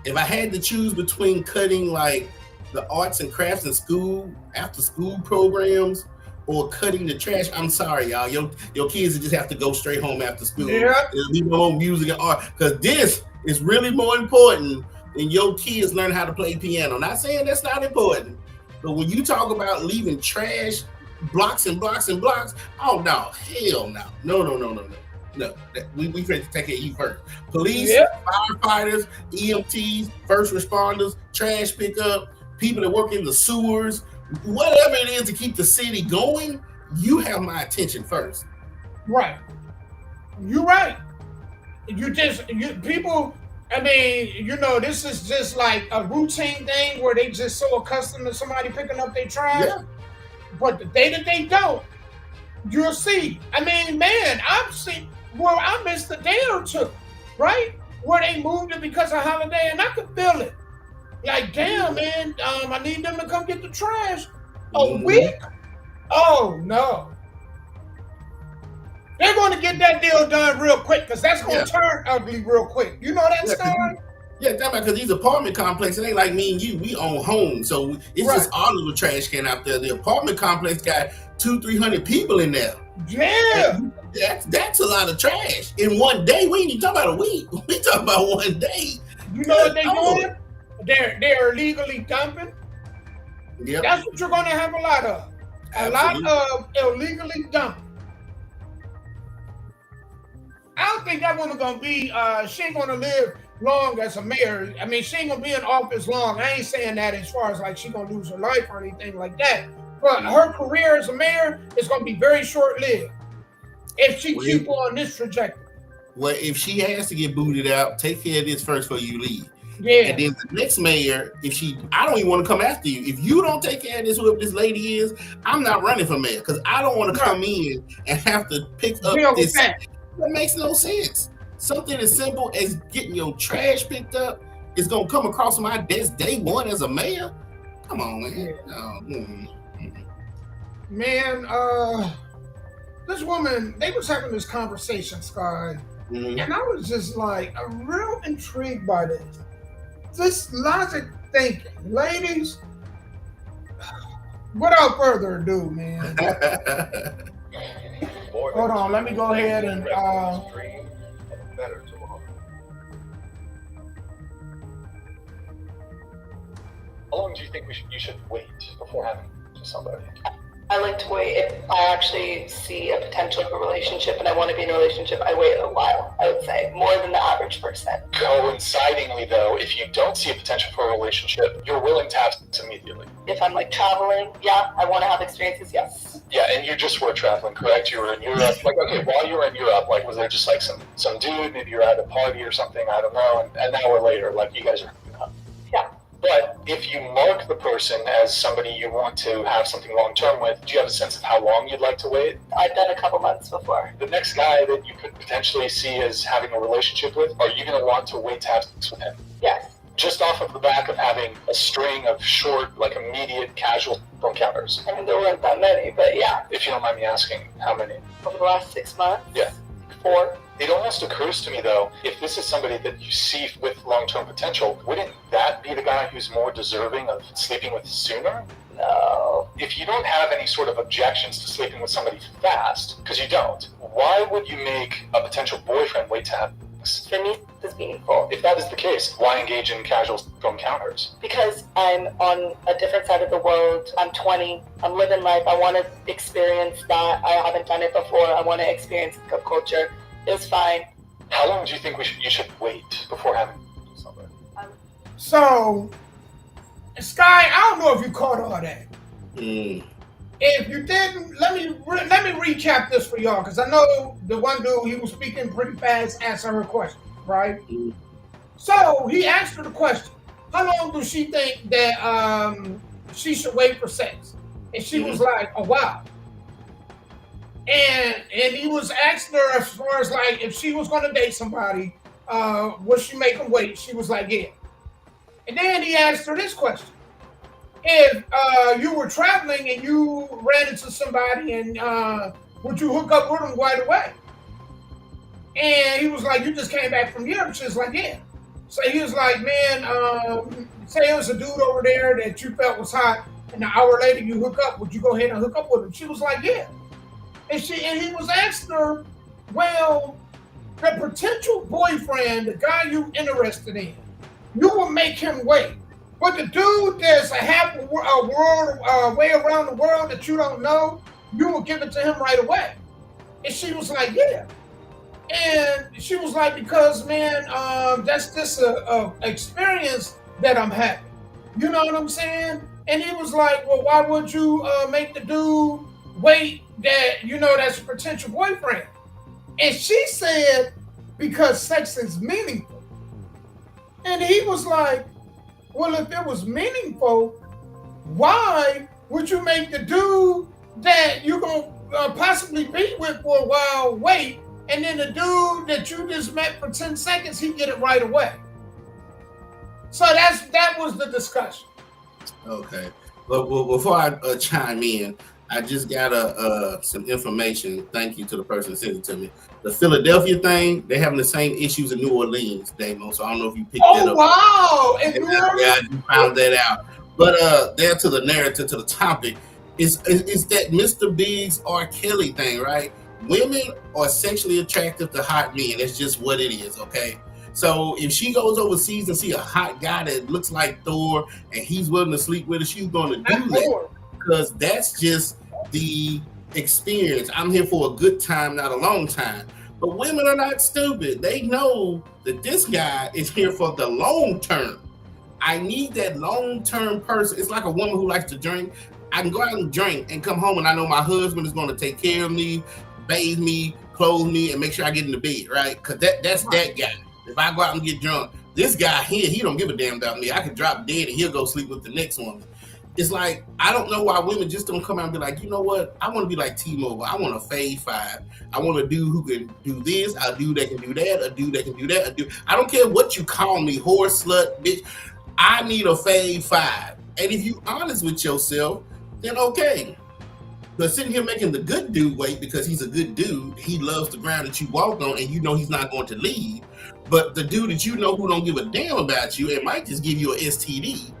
if I had to choose between cutting like the arts and crafts and school, after school programs, or cutting the trash, I'm sorry, y'all. Your kids just have to go straight home after school. Yeah. Leave them on music and art, because this is really more important than your kids learn how to play piano. Not saying that's not important, but when you talk about leaving trash blocks and blocks and blocks, oh no, hell no. No, we ready to take care of you first. Police, firefighters, EMTs, first responders, trash pickup, people that work in the sewers, whatever it is to keep the city going, you have my attention first. Right. You're right. People, I mean, this is just like a routine thing where they just so accustomed to somebody picking up their trash. Yeah. But the day that they don't, you'll see. I mean, man, I've seen where I missed a day or two, right? Where they moved it because of holiday, and I could feel it. Like, damn, man, I need them to come get the trash. A week? Oh, no. They're going to get that deal done real quick, because that's going to turn ugly real quick. You know that story? Yeah, because these apartment complexes, it ain't like me and you. We own homes, so it's just our little trash can out there. The apartment complex got 200-300 people in there. Yeah, that's a lot of trash in one day. We ain't even talking about a week. We talking about one day. You know what they doing? They're illegally dumping. Yep. That's what you're going to have a lot of. Absolutely. A lot of illegally dumping. I don't think that woman gonna be. She ain't gonna live long as a mayor. I mean, she ain't gonna be in office long. I ain't saying that as far as like she gonna lose her life or anything like that. But her career as a mayor is gonna be very short-lived if she keep on this trajectory. Well, if she has to get booted out, take care of this first before you leave. Yeah. And then the next mayor, I don't even want to come after you. If you don't take care of this, whoever this lady is, I'm not running for mayor, because I don't want to come in and have to pick up this. That makes no sense. Something as simple as getting your trash picked up is gonna come across my desk day one as a mayor. Come on, man. Man, this woman, they was having this conversation, Sky, and I was just like, I'm real intrigued by this. This logic thinking, ladies. Without further ado, man. Hold on, let me go ahead and how long do you think you should wait before having somebody? I like to wait. If I actually see a potential of a relationship and I want to be in a relationship, I wait a while, I would say, more than the average person. Coincidingly, though, if you don't see a potential for a relationship, you're willing to have sex immediately. If I'm like traveling, yeah, I want to have experiences, yes. Yeah, and you just were traveling, correct? You were in Europe. Like, okay, while you were in Europe, like, was there just like some dude, maybe you're at a party or something, I don't know, and an hour later, like, you guys are hooking up. Yeah. But if you mark the person as somebody you want to have something long-term with, do you have a sense of how long you'd like to wait? I've done a couple months before. The next guy that you could potentially see as having a relationship with, are you going to want to wait to have sex with him? Yes. just off of the back of having a string of short, like immediate casual encounters? I mean, there weren't that many, but yeah. If you don't mind me asking, how many? Over the last 6 months? Yeah. 4. It almost occurs to me, though, if this is somebody that you see with long-term potential, wouldn't that be the guy who's more deserving of sleeping with sooner? No. If you don't have any sort of objections to sleeping with somebody fast, because you don't, why would you make a potential boyfriend wait to have sex? For me, it's meaningful. If that is the case, why engage in casual encounters? Because I'm on a different side of the world. I'm 20. I'm living life. I want to experience that. I haven't done it before. I want to experience hookup culture. It's fine. How long do you think you should wait before having something? So, Sky, I don't know if you caught all that. If you didn't, let me recap this for y'all, because I know the one dude, he was speaking pretty fast, answering her question, right? So he asked her the question: how long does she think that she should wait for sex? And she was like, "Oh wow." And he was asking her as far as like if she was going to date somebody, would she make him wait? She was like, yeah. And then he asked her this question: if you were traveling and you ran into somebody, and would you hook up with them right away? And he was like, you just came back from Europe. She was like, yeah. So he was like, man, say it was a dude over there that you felt was hot, and an hour later you hook up. Would you go ahead and hook up with him? She was like, yeah. And he was asking her, well, the potential boyfriend, the guy you interested in, you will make him wait. But the dude that's a world way around the world that you don't know, you will give it to him right away. And she was like, yeah. And she was like, because man, that's just a experience that I'm having. You know what I'm saying? And he was like, well, why would you make the dude wait that, you know, that's a potential boyfriend? And she said, because sex is meaningful. And he was like, well, if it was meaningful, why would you make the dude that you're going to possibly be with for a while wait, and then the dude that you just met for 10 seconds, he get it right away? So that was the discussion. Okay. But before I chime in, I just got some information. Thank you to the person that sent it to me. The Philadelphia thing, they're having the same issues in New Orleans, Damo. So I don't know if you picked that up. Oh, wow. And yeah, you found that out. But there to the narrative, to the topic, is that Mr. Biggs R. Kelly thing, right? Women are sexually attractive to hot men. That's just what it is, okay? So if she goes overseas and see a hot guy that looks like Thor and he's willing to sleep with her, she's going to do that. Because that's just the experience. I'm here for a good time, not a long time. But women are not stupid. They know that this guy is here for the long term. I need that long-term person. It's like a woman who likes to drink. I can go out and drink and come home and I know my husband is going to take care of me, bathe me, clothe me, and make sure I get in the bed, right? Because that's that guy. If I go out and get drunk, this guy here, he don't give a damn about me. I can drop dead and he'll go sleep with the next woman. It's like, I don't know why women just don't come out and be like, you know what? I want to be like T-Mobile. I want a fade 5. I want a dude who can do this, a dude that can do that, a dude that can do that. I don't care what you call me, whore, slut, bitch. I need a fade 5. And if you honest with yourself, then okay. But sitting here making the good dude wait because he's a good dude, he loves the ground that you walk on and you know he's not going to leave. But the dude that you know who don't give a damn about you and might just give you an STD,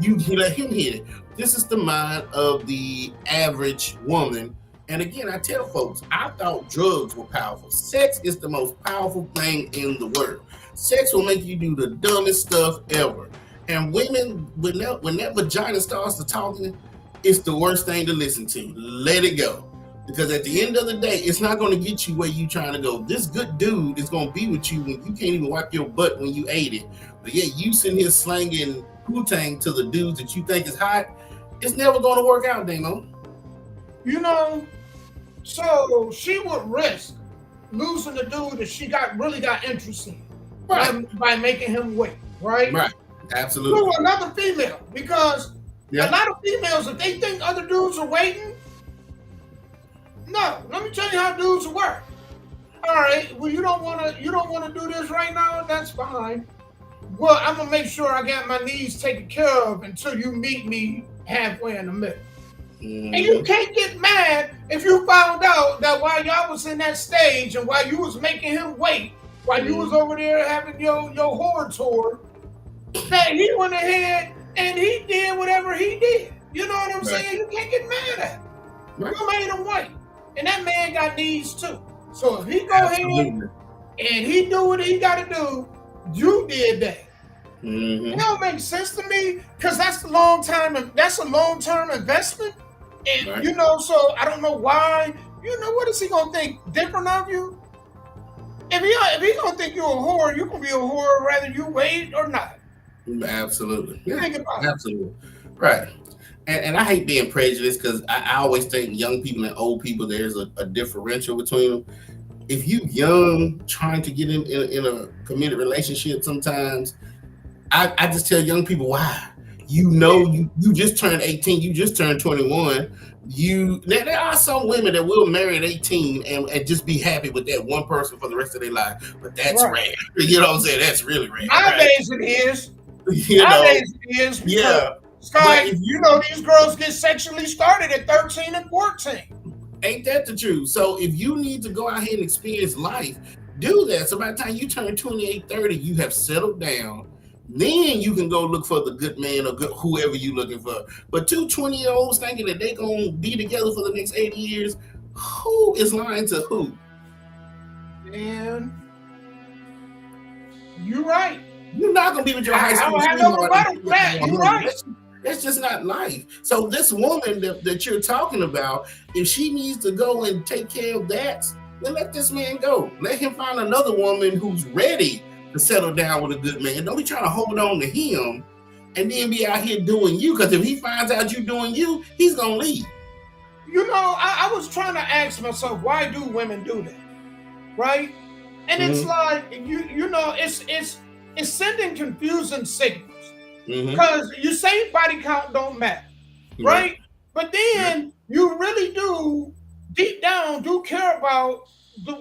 you let him hit it. This is the mind of the average woman. And again, I tell folks, I thought drugs were powerful. Sex is the most powerful thing in the world. Sex will make you do the dumbest stuff ever. And women, when that vagina starts to talking, it's the worst thing to listen to. Let it go. Because at the end of the day, it's not going to get you where you're trying to go. This good dude is going to be with you when you can't even wipe your butt when you ate it. But yeah, you sitting here slanging Wu-Tang to the dudes that you think is hot, it's never going to work out, Damo. You know, so she would risk losing the dude that she really got interest in, right, by making him wait, right? Right, absolutely. To another female, because a lot of females, if they think other dudes are waiting, no. Let me tell you how dudes work. All right, well, you don't want to do this right now. That's fine. well, I'm gonna make sure I got my needs taken care of until you meet me halfway in the middle. And you can't get mad if you found out that while y'all was in that stage and while you was making him wait, while you was over there having your whore tour, that he went ahead and he did whatever he did. You know what I'm saying? You can't get mad at him. You made him wait. And that man got needs too. So if he go ahead and he do what he got to do, you did that. It don't make sense to me because that's a long-term investment. And you know, so I don't know why. You know, what is he gonna think different of you? If he gonna think you're a whore, you can be a whore whether you wait or not. Absolutely. Think about Absolutely. Right. And I hate being prejudiced because I always think young people and old people, there's a differential between them. If you young trying to get in a committed relationship, sometimes I just tell young people why. You know, you just turned 18, you just turned 21. There are some women that will marry at 18 and just be happy with that one person for the rest of their life. But that's rare. You know what I'm saying? That's really rare. Nowadays it is. Nowadays it is. Yeah. Sky, you know, these girls get sexually started at 13 and 14. Ain't that the truth? So if you need to go out here and experience life, do that. So by the time you turn 28, 30, you have settled down. Then you can go look for the good man or whoever you're looking for. But two 20-year-olds thinking that they're going to be together for the next 80 years, who is lying to who? Man, you're right. You're not going to be with your high school sweetheart. You're right. That's just not life. So this woman that you're talking about, if she needs to go and take care of that, then let this man go. Let him find another woman who's ready to settle down with a good man. Don't be trying to hold on to him and then be out here doing you. Because if he finds out you doing you, he's gonna leave. You know, I was trying to ask myself, why do women do that? Right? And it's like you know, it's sending confusing signals. Because you say body count don't matter, right? But then you really do, deep down, do care about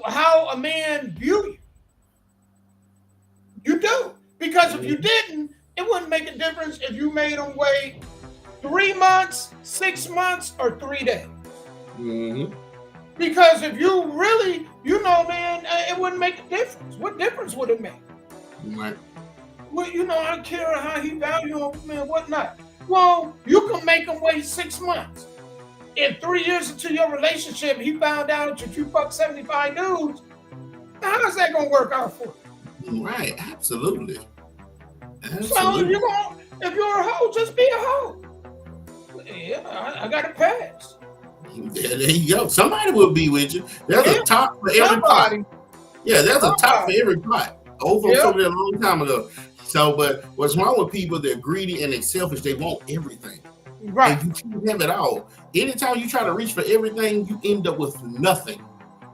how a man view you. You do. Because if you didn't, it wouldn't make a difference if you made him wait 3 months, 6 months, or 3 days. Because if you really, you know, man, it wouldn't make a difference. What difference would it make? Right. Well, you know, I don't care how he value him, man, whatnot. Well, you can make him wait 6 months. If 3 years into your relationship, he found out that you fucked 75 dudes, how's that gonna work out for you? Right, absolutely. So if you're a hoe, just be a hoe. Yeah, I got a pass. There you go. Somebody will be with you. There's a top for every pot. Yeah, there's a top for every pot. Over there a long time ago. So, but what's wrong with people? They're greedy and they're selfish. They want everything. Right. And you can't have it all. Anytime you try to reach for everything, you end up with nothing.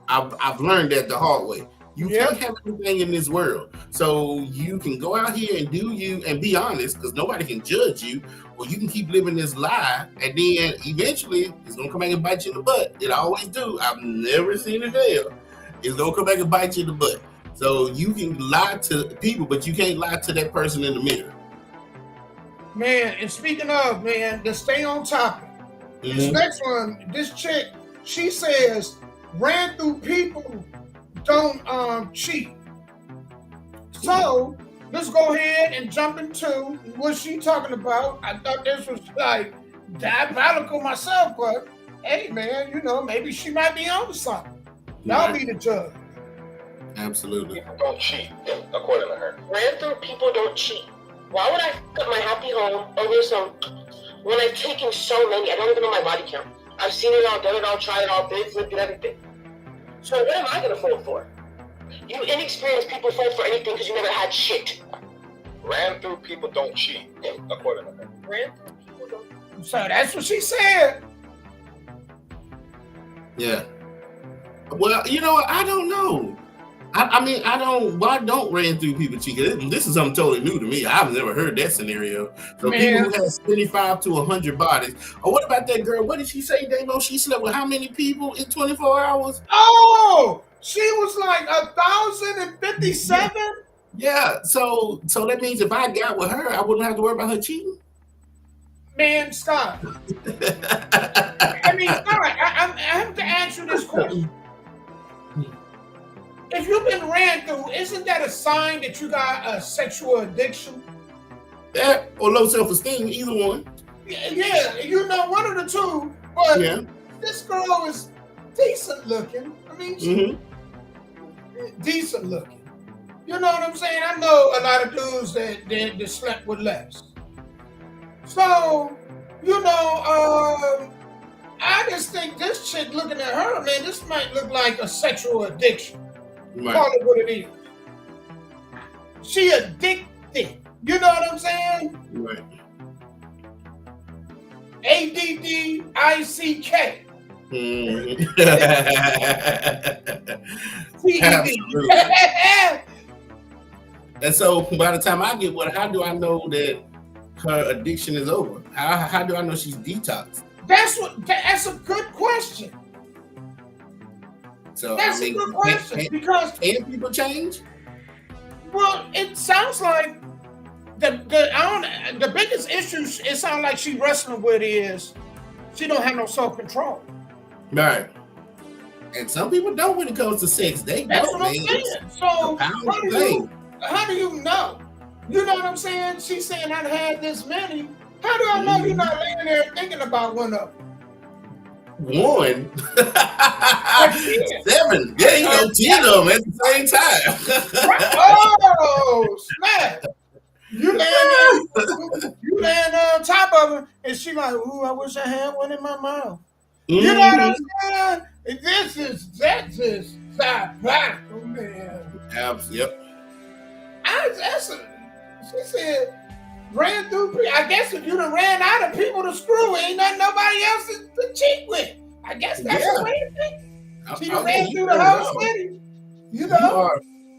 I've learned that the hard way. You can't have everything in this world. So you can go out here and do you and be honest, because nobody can judge you, or you can keep living this lie, and then eventually it's gonna come back and bite you in the butt. It always do. I've never seen it fail. It's gonna come back and bite you in the butt. So you can lie to people, but you can't lie to that person in the mirror. Man, and speaking of, man, to stay on topic, this next one, this chick, she says, ran through people don't cheat. So let's go ahead and jump into what she talking about. I thought this was like diabolical myself, but hey, man, you know, maybe she might be onto something. Y'all be the judge. Absolutely. People don't cheat, according to her. Ran through people don't cheat. Why would I put my happy home over some when I've taken so many? I don't even know my body count. I've seen it all, done it all, tried it all, big flip and everything. So what am I gonna fall for? You inexperienced people fall for anything because you never had shit. Ran through people don't cheat, according to her. Ran through people don't. So that's what she said. Yeah. Well, you know what? I don't know. Why don't ran through people cheat? This is something totally new to me. I've never heard that scenario. So people who have 75 to 100 bodies. Or what about that girl? What did she say, Damo? She slept with how many people in 24 hours? Oh, she was like 1,057. Yeah, so that means if I got with her, I wouldn't have to worry about her cheating. Man, Scott. I mean, Scott, I have to ask you this question. If you've been ran through, isn't that a sign that you got a sexual addiction? That or low self-esteem, either one. Yeah, you know, one of the two. But Yeah. this girl is decent looking. I mean, she's decent looking. You know what I'm saying? I know a lot of dudes that slept with less. So, you know, I just think this chick looking at her, man, this might look like a sexual addiction. Right. Call it what it is. She addicted. You know what I'm saying? Right. ADDICK. And so by the time I get with her, how do I know that her addiction is over? How do I know she's detoxed? That's a good question. So That's a good question because can people change? Well, it sounds like the biggest issue it sounds like she wrestling with is she don't have no self-control. Right. And some people don't when it comes to sex. That's what I'm saying. So how do you know? You know what I'm saying? She's saying I've had this many. How do I know you're not laying there thinking about one of them? One? 7. Yeah, you know, 10 of them at the same time. Oh, snap. You laying on top of her, and she like, ooh, I wish I had one in my mouth. You know what I'm saying? That's just diabolical, man. Yep. She said, ran through. I guess if you done ran out of people to screw, ain't nothing nobody else to cheat with. I guess that's the way to think. She ran through the whole city. You know?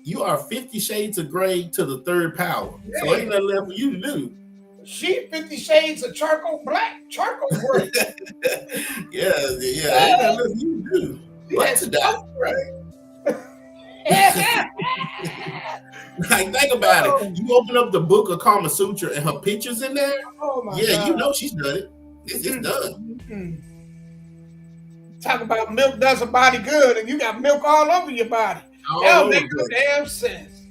You are 50 shades of gray to the third power. Yeah. So ain't nothing left for you to do. She 50 shades of charcoal gray. Yeah, ain't nothing left for you to do. What to die, right? Like, think about it. You open up the book of Kama Sutra and her pictures in there. Oh my God. You know she's done it. It's done. Talk about milk does a body good, and you got milk all over your body. That make no damn sense.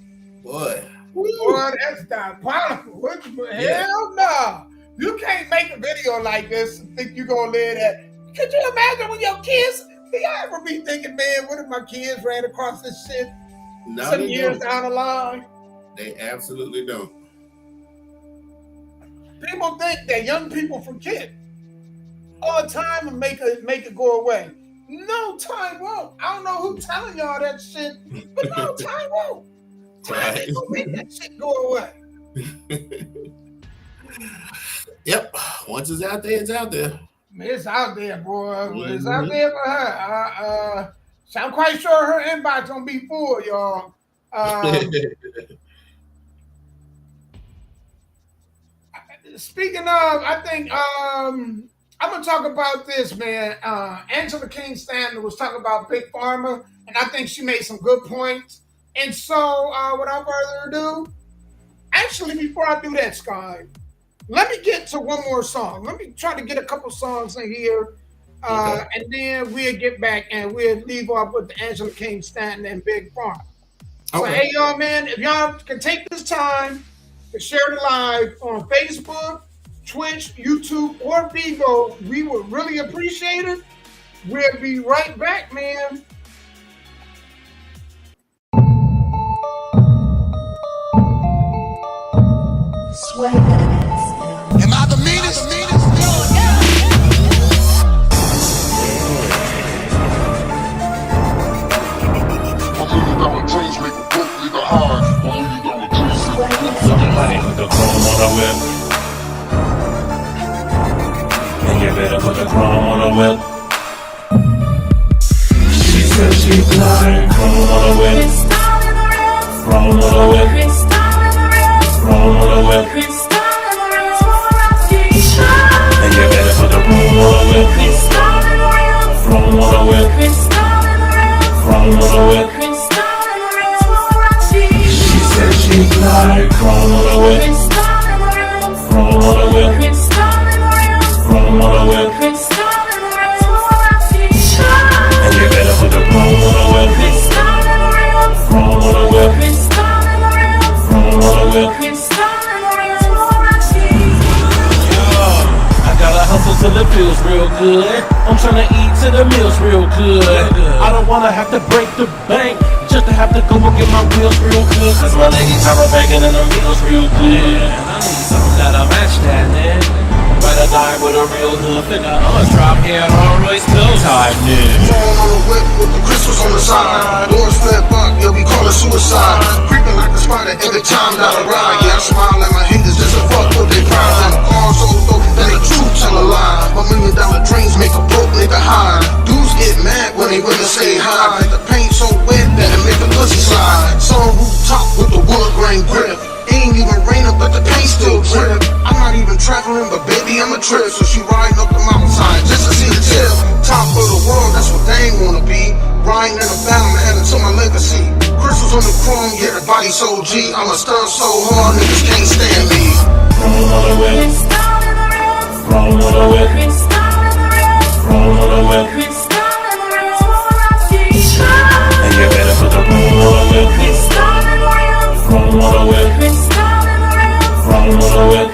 Boy, that's diabolical. Hell no. You can't make a video like this and think you're gonna live that. Could you imagine when your kids? Do y'all ever be thinking, man, what if my kids ran across this shit? No, some years down the line? They absolutely don't. People think that young people forget all the time and make it go away. No, time won't. I don't know who's telling y'all that shit, but no, time won't. Time ain't gonna make that shit go away. Yep. Once it's out there, it's out there. It's out there, boy. It's out there for her. So I'm quite sure her inbox gonna be full, y'all. Speaking of, I think I'm gonna talk about this, man. Angela King Stanton was talking about Big Pharma, and I think she made some good points. And so, without further ado, actually, before I do that, Sky, let me get to one more song. Let me try to get a couple songs in here, and then we'll get back and we'll leave off with the Angela King Stanton and Big Pharma. So, hey, y'all, man, if y'all can take this time to share the live on Facebook, Twitch, YouTube, or Vivo, we would really appreciate it. We'll be right back, man. Am I the meanest? Somebody put the chrome on the whip. And you better put the chrome on the whip. She said she blind. Chrome on the whip. Chrome on the whip. Chrome on the whip. And you better put the chrome on the whip. Chrome on the whip. Chrome on the whip. She said she cheap like chrome on the whip. Chrome on the whip. Chrome on the whip. And you better put the chrome on the whip. Chrome on the whip. Chrome on the whip. I gotta hustle till it feels real good. I'm tryna eat till the meal's real good. I don't wanna have to break the bank just to have to go and get my wheels real good. Cause my lady time of bacon and the meal's real good. And I need something that'll match that, man. Better die with a real hood figure. I'ma drop here at all Royce Bill time, nigga. Phone on the whip with the crystals on the side. Doors flip up, yeah, we call it suicide. Creeping like the spider every time that I ride. Yeah, I smile at my haters just to fuck with their pride. And all so dope that the truth tell a lie. $1 million dreams make a broke nigga high. Dudes get mad when they women say hi. The paint so wet that it make a pussy slide. Some rooftop with the wood grain grip. Ain't even raining, but the paint still drip. I'm not even traveling, but baby, I'm a trip. So she riding up the mountainside just to see the tip. Top of the world, that's what they ain't wanna be. Riding in a battle, heading to my legacy. Crystals on the chrome, yeah, the body so G. I'm a stun so hard, niggas can't stand me. Chrome on the whip. Chrome on the whip. Chrome on the whip. And you better put the chrome on the whip. Chrome on the whip. Chrome on the whip.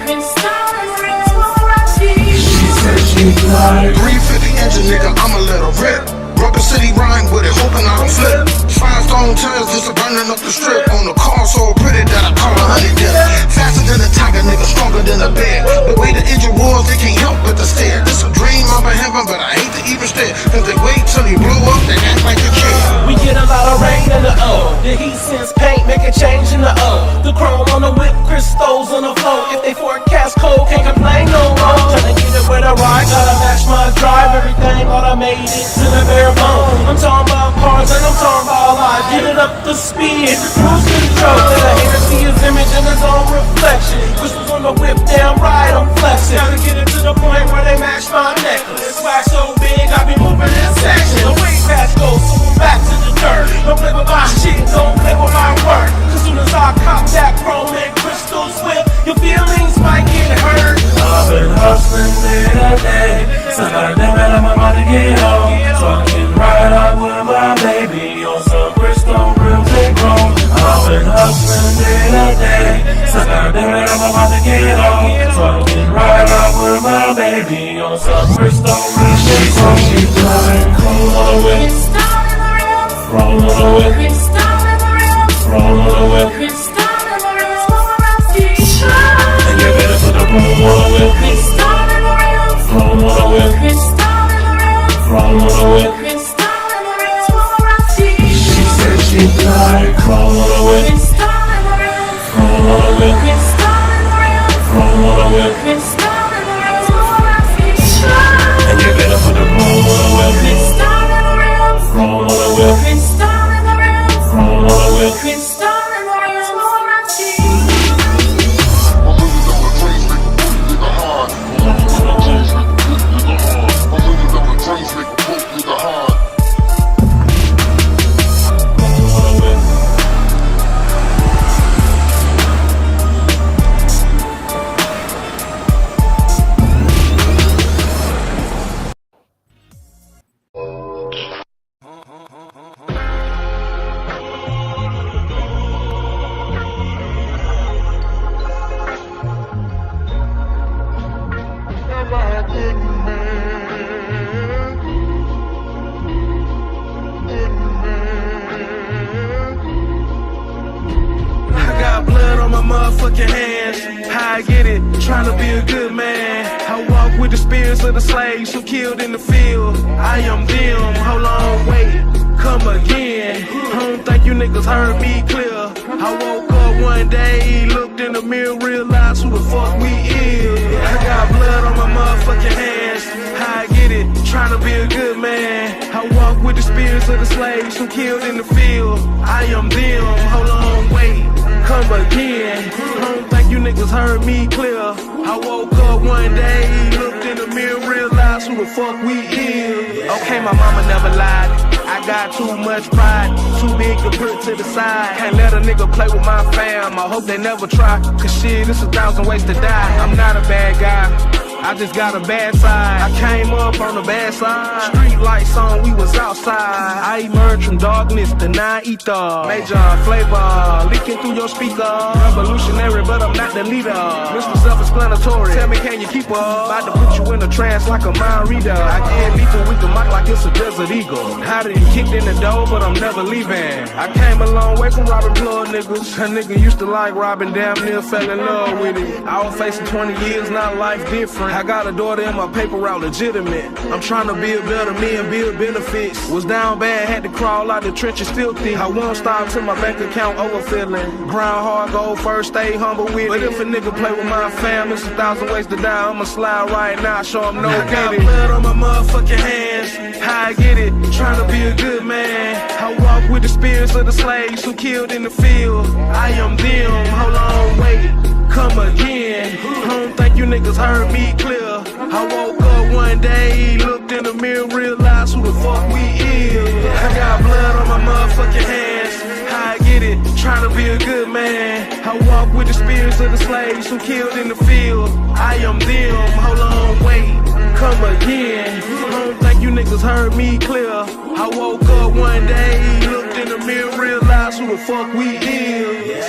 She said she like 350 engine, nigga, I'ma let her rip. Rubber City rhyme with it, hoping I don't flip. 5 stone tires just burning up the strip. On the car so pretty that I call a honey dip. Faster than a tiger, nigga, stronger than a bear. The way the engine was, they can't help but to stare. This a dream up in heaven, but I hate to even stare. Cause they wait till you blow up, they act like they care. we get a lot of rain in the O. The heat since paint make a change in the O. The chrome on the whip, crystals on the floor. If they forecast cold, can't complain no more. Tryna get it with a ride, gotta match my drive. Everything automated to the bare bone. I'm talking about cars and I'm talking about life. Get it up to speed, cruise control. Let a hater see his image in his own reflection. Crystals on the whip, damn right, I'm flexing. Gotta get it to the point where they match my necklace. Swag so big, I be moving in sections. The way fast goes, so I'm back to the dirt. Don't play with my shit, don't play with my work. Cause soon as I cop that chrome and crystals whip, your feelings might get hurt. I've been hustling day to day, so gotta damn it, I'm about to get home. So I can ride out with my baby on some crystal rims and chrome. I've been hustling day to day, so gotta damn it, I'm about to get home. So I can ride out with my baby on some crystal rims and chrome. She flying chrome on the whip. Chrome on the whip. Chrome on the whip. And you better put the chrome on the whip. Chrome on the whip. Chrome on the whip. She said she like chrome on the whip. Chrome on the whip. Chrome on the whip. And you better put the chrome on the whip. Chrome on the whip. Chrome on the whip. Motherfucking hands, how I get it, trying to be a good man. I walk with the spirits of the slaves who killed in the field. I am them, hold on, wait, come again. I don't think you niggas heard me clear. I woke up one day, looked in the mirror, realized who the fuck we is. I got blood on my motherfucking hands, how I get it, trying to be a good man. I walk with the spirits of the slaves who killed in the field. I am them, hold on, wait, come again. I don't think you niggas heard me clear. I woke up one day, looked in the mirror, realized who the fuck we is. Okay, my mama never lied. I I got too much pride, too big to put to the side. Can't let a nigga play with my fam, I hope they never try. Cause shit, it's 1,000 ways to die. I'm not a bad guy, I just got a bad side. I came up on the bad side. Street lights on, we was outside. I emerged from darkness to non-ether. Major flavor, leaking through your speaker. Revolutionary, but I'm not the leader. Mr. Self-explanatory, tell me can you keep up? About to put you in a trance like a mind reader. I get lethal with the mic like it's a desert eagle. How did he kicked in the door, but I'm never leaving. I came a long way from robbing blood niggas. A nigga used to like robbing, damn near fell in love with it. I was facing 20 years, now life different. I got a daughter and my paper route legitimate. I'm trying to build better me and build benefits. Was down bad, had to crawl out the trenches, still thick. I won't stop till my bank account overfilling. Grind hard, go first, stay humble with it. But if a nigga play with my fam, it's 1,000 ways to die. I'ma slide right now, show him no I got blood on my motherfucking hands. How I get it, trying to be a good man. I walk with the spirits of the slaves who killed in the field. I am them, hold on, wait, come again. I don't think you niggas heard me clear. I woke up one day, looked in the mirror, realized who the fuck we is. I got blood on my motherfucking hands. How I get it, trying to be a good man. I walk with the spirits of the slaves who killed in the field. I am them, hold on, wait, come again. I don't think you niggas heard me clear. I woke up one day, looked in the mirror, realized who the fuck we is.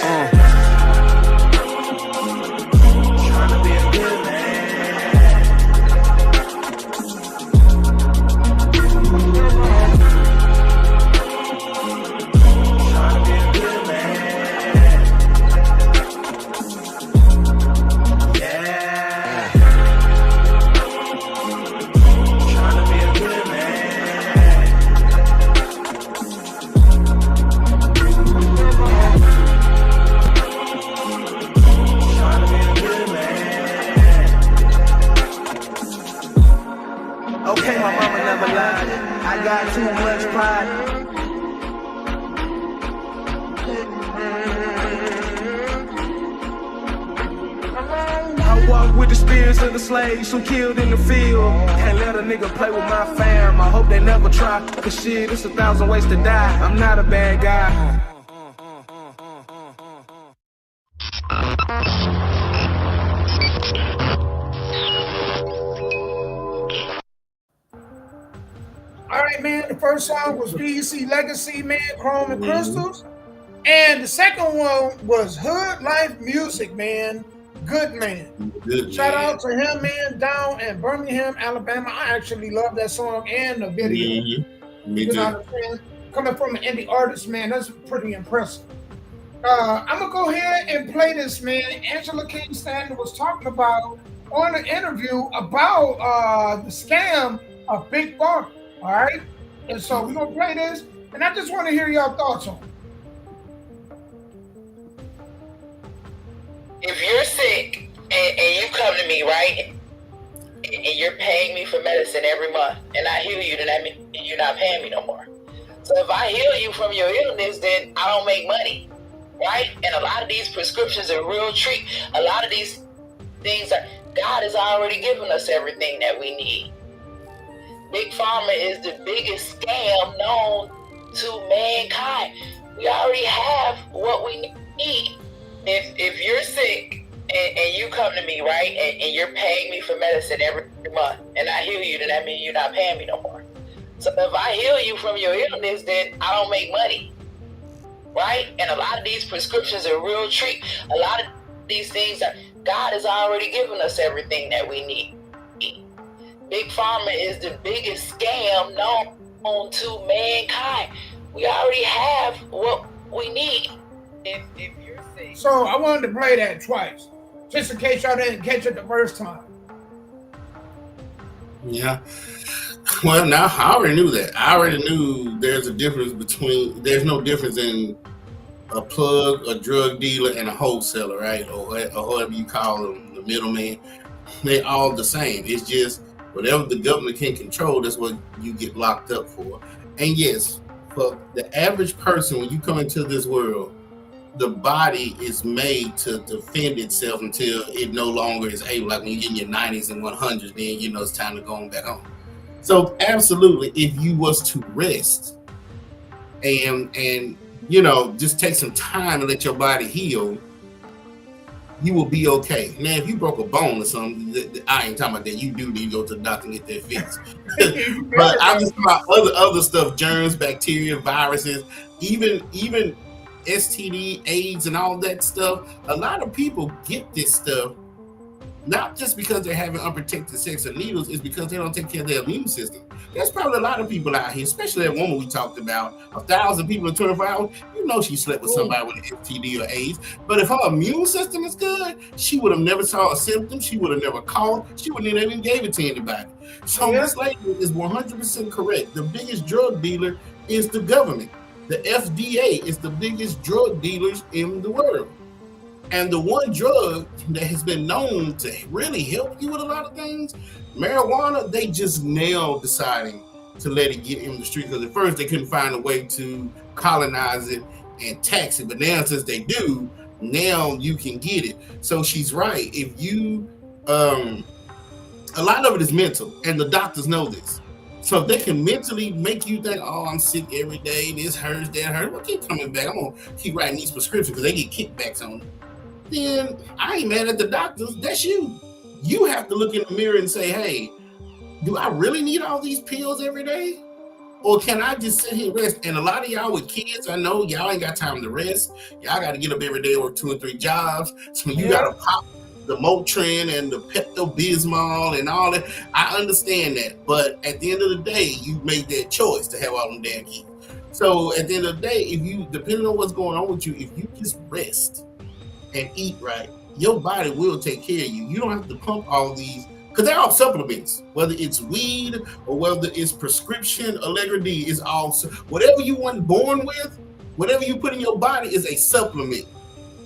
Okay, my mama never lied. I got too much pride. I walk with the spirits of the slaves who killed in the field. Can't let a nigga play with my fam. I hope they never try. Cause shit, it's 1,000 ways to die. I'm not a bad guy. All right, man. The first song was BEC Legacy, man, Chrome and Crystals. And the second one was Hood Life Music, man. Good man. Good Shout man. out to him, man, down in Birmingham, Alabama. I actually love that song and the video. Me You too. know what I'm saying? Coming from an indie artist, man, that's pretty impressive. I'm going to go ahead and play this, man. Angela King Stanton was talking about on an interview about the scam of Big Pharma. All right? And so we're going to play this, and I just want to hear your thoughts on it. If you're sick and you come to me, right, and you're paying me for medicine every month, and I heal you, then that means you're not paying me no more. So if I heal you from your illness, then I don't make money, right? And a lot of these prescriptions are real treat. A lot of these things are, God has already given us everything that we need. Big Pharma is the biggest scam known to mankind. We already have what we need. If you're sick and you come to me, right, and you're paying me for medicine every month, and I heal you, then that means you're not paying me no more. So if I heal you from your illness, then I don't make money, right? And a lot of these prescriptions are real treat. A lot of these things are, God has already given us everything that we need. Big Pharma is the biggest scam known to mankind. We already have what we need. If you're sick. So I wanted to play that twice, just in case y'all didn't catch it the first time. Yeah. Well, now I already knew that. I already knew there's a difference between, there's no difference in a plug, a drug dealer, and a wholesaler, right? Or whatever you call them, the middleman. They're all the same. It's just whatever the government can control, that's what you get locked up for. And yes, for the average person, when you come into this world, the body is made to defend itself until it no longer is able. Like when you get in your 90s and 100s, then you know it's time to go on back home. So absolutely, if you was to rest, and just take some time and let your body heal, you will be okay. Now, if you broke a bone or something, I ain't talking about that. You do need to go to the doctor and get that fixed. But I'm just talking about other stuff, germs, bacteria, viruses, even STD, AIDS, and all that stuff. A lot of people get this stuff not just because they're having unprotected sex or needles, it's because they don't take care of their immune system. There's probably a lot of people out here, especially that woman we talked about, 1,000 people in 24 hours, she slept with somebody with an STD or AIDS. But if her immune system is good, she would have never saw a symptom. She would have never called. She wouldn't have even gave it to anybody. So this lady is 100% correct. The biggest drug dealer is the government. The FDA is the biggest drug dealers in the world. And the one drug that has been known to really help you with a lot of things, marijuana, they just nailed deciding to let it get in the street, because at first they couldn't find a way to colonize it and tax it. But now, since they do, now you can get it. So she's right. If you, a lot of it is mental, and the doctors know this. So if they can mentally make you think, oh, I'm sick every day, this hurts, that hurts, well, keep coming back. I'm going to keep writing these prescriptions because they get kickbacks on them. Then I ain't mad at the doctors. That's you. You have to look in the mirror and say, hey, do I really need all these pills every day? Or can I just sit here and rest? And a lot of y'all with kids, I know y'all ain't got time to rest. Y'all got to get up every day, work 2 or 3 jobs. So you got to pop the Motrin and the Pepto-Bismol and all that. I understand that. But at the end of the day, you made that choice to have all them damn kids. So at the end of the day, if you, depending on what's going on with you, if you just rest and eat right, your body will take care of you. You don't have to pump all these, because they're all supplements, whether it's weed or whether it's prescription, Allegra D, is all, whatever you weren't born with, whatever you put in your body is a supplement.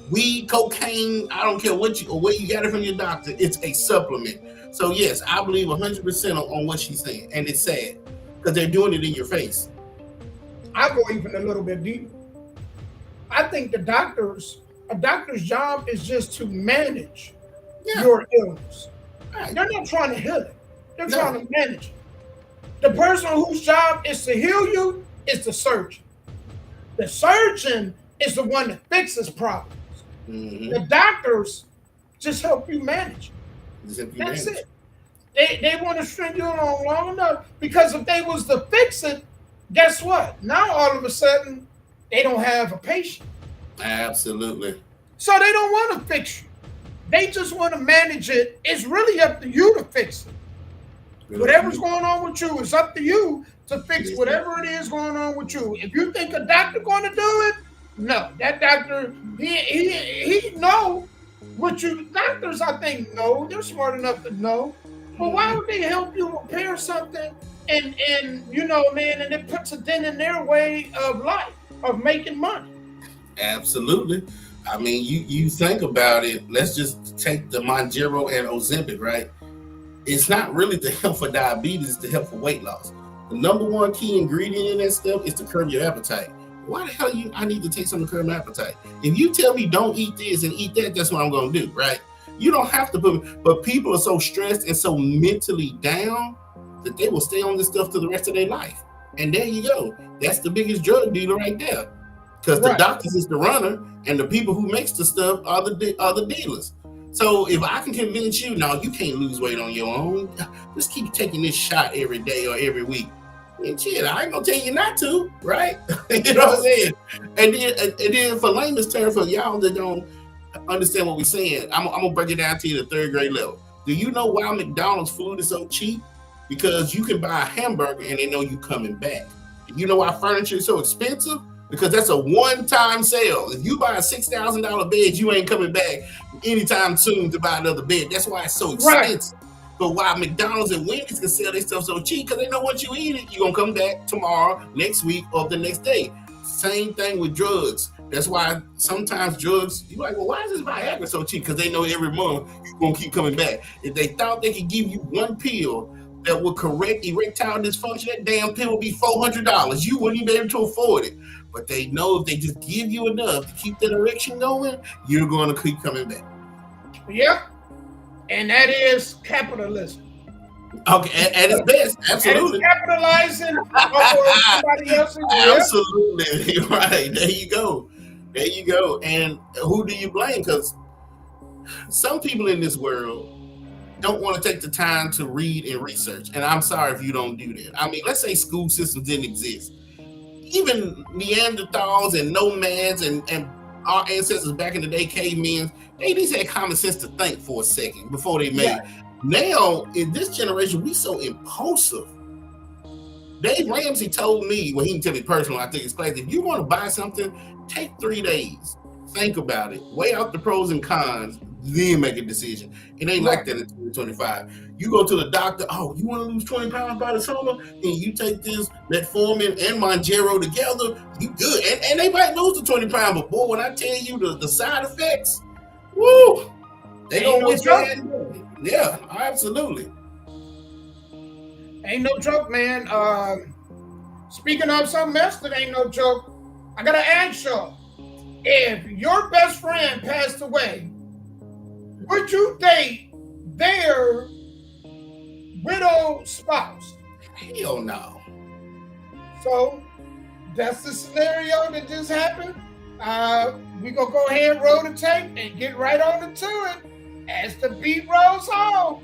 Weed, cocaine, I don't care what you, or where you got it from your doctor, it's a supplement. So yes, I believe 100% on what she's saying, and it's sad, because they're doing it in your face. I go even a little bit deeper. I think a doctor's job is just to manage your illness. Right. They're not trying to heal it. They're trying to manage it. The person whose job is to heal you is the surgeon. The surgeon is the one that fixes problems. Mm-hmm. The doctors just help you manage it. That's it. They want to string you along long enough, because if they was to fix it, guess what? Now all of a sudden, they don't have a patient. Absolutely. So they don't want to fix you. They just want to manage it. It's really up to you to fix it. Really? Whatever's going on with you, it's up to you to fix whatever it is going on with you. If you think a doctor going to do it, no. That doctor, he know what you, doctors, I think, know. They're smart enough to know. But why would they help you repair something and and it puts a dent in their way of life, of making money? Absolutely. I mean, you think about it. Let's just take the Mounjaro and Ozempic, right? It's not really to help for diabetes, it's to help for weight loss. The number one key ingredient in that stuff is to curb your appetite. Why the hell I need to take something to curb my appetite? If you tell me don't eat this and eat that, that's what I'm going to do, right? You don't have to but people are so stressed and so mentally down that they will stay on this stuff for the rest of their life. And there you go. That's the biggest drug dealer right there. Because the doctors is the runner, and the people who makes the stuff are the dealers. So if I can convince you, no, you can't lose weight on your own. Just keep taking this shot every day or every week. And shit, I ain't gonna tell you not to, right? You know what I'm saying? And then for layman's terms, for y'all that don't understand what we're saying, I'm gonna break it down to you at the 3rd grade level. Do you know why McDonald's food is so cheap? Because you can buy a hamburger and they know you coming back. You know why furniture is so expensive? Because that's a one-time sale. If you buy a $6,000 bed, you ain't coming back anytime soon to buy another bed. That's why it's so expensive. Right. But why McDonald's and Wendy's can sell their stuff so cheap, because they know once you eat it, you're going to come back tomorrow, next week, or the next day. Same thing with drugs. That's why sometimes drugs, you're like, well, why is this Viagra so cheap? Because they know every month you're going to keep coming back. If they thought they could give you one pill that would correct erectile dysfunction, that damn pill would be $400. You wouldn't even be able to afford it. But they know if they just give you enough to keep that erection going, you're going to keep coming back. Yep. And that is capitalism. Okay, at its best, absolutely. And capitalizing on somebody else's. Absolutely, right. There you go. There you go. And who do you blame? Because some people in this world don't want to take the time to read and research. And I'm sorry if you don't do that. I mean, let's say school systems didn't exist. Even Neanderthals and nomads and our ancestors back in the day, cavemen, they just had common sense to think for a second before they made. Right. Now, in this generation, we so impulsive. Dave Ramsey told me, well, he can tell me personally, I think it's class, if you want to buy something, take 3 days, think about it, weigh out the pros and cons, then make a decision. It ain't like that in 2025. You go to the doctor, oh, you want to lose 20 pounds by the summer? And you take this metformin and Monjero together, you good. And they might lose the 20 pounds, but boy, when I tell you the side effects, woo, they Ain't gonna no wish joke. yeah, absolutely. Ain't no joke, man. Speaking of something else that ain't no joke, I gotta ask y'all, if your best friend passed away, would you date their widow spouse? Hell no. So that's the scenario that just happened. We gonna go ahead and roll the tape and get right on into it as the beat rolls on.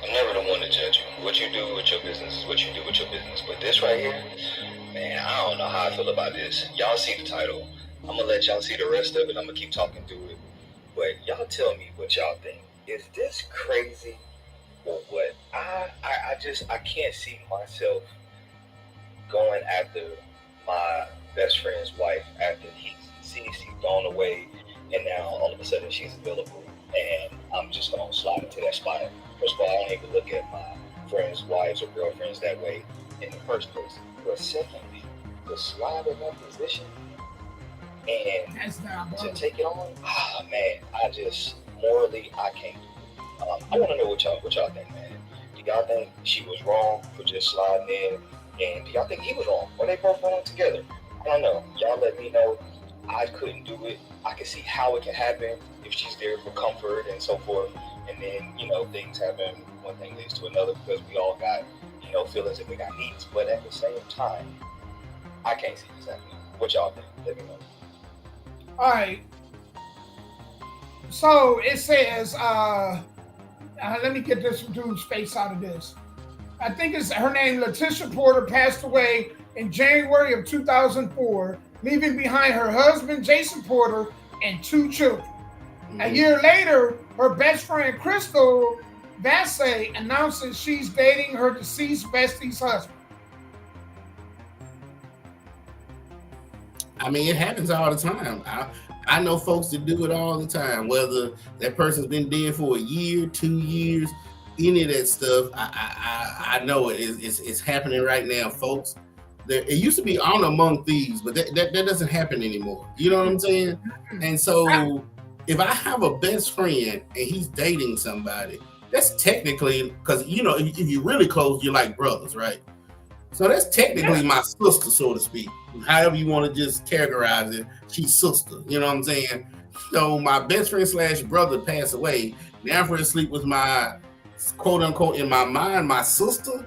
I'm never the one to judge you. What you do with your business is what you do with your business. But this right here, man, I don't know how I feel about this. Y'all see the title. I'm gonna let y'all see the rest of it. I'm gonna keep talking through it. But y'all tell me what y'all think. Is this crazy or what? I can't see myself going after my best friend's wife after she's gone away and now all of a sudden she's available and I'm just gonna slide into that spot. First of all, I don't even look at my friends' wives or girlfriends that way in the first place. But secondly, to slide in that position and to take it on, man, I just morally I can't do it. I want to know what y'all think, man. Do y'all think she was wrong for just sliding in? And do y'all think he was wrong? Or they both wrong together? I don't know. Y'all let me know. I couldn't do it. I can see how it can happen if she's there for comfort and so forth. And then, things happen. One thing leads to another because we all got, feelings and we got needs. But at the same time, I can't see this happening. What y'all think? Let me know. All right. So it says, let me get this dude's face out of this. I think it's her name, Letitia Porter, passed away in January of 2004, leaving behind her husband, Jason Porter, and 2 children. A year later, her best friend, Crystal Vassay, announces she's dating her deceased bestie's husband. I mean, it happens all the time. I know folks that do it all the time, whether that person's been dead for a year, 2 years, any of that stuff. I know it's happening right now, folks. It used to be honor among thieves, but that doesn't happen anymore. You know what I'm saying? And so if I have a best friend and he's dating somebody, that's technically, because, if you're really close, you're like brothers, right? So that's technically my sister, so to speak. However you want to just categorize it, she's sister. You know what I'm saying? So my best friend / brother passed away. Now I'm going to sleep with my, quote unquote, in my mind, my sister.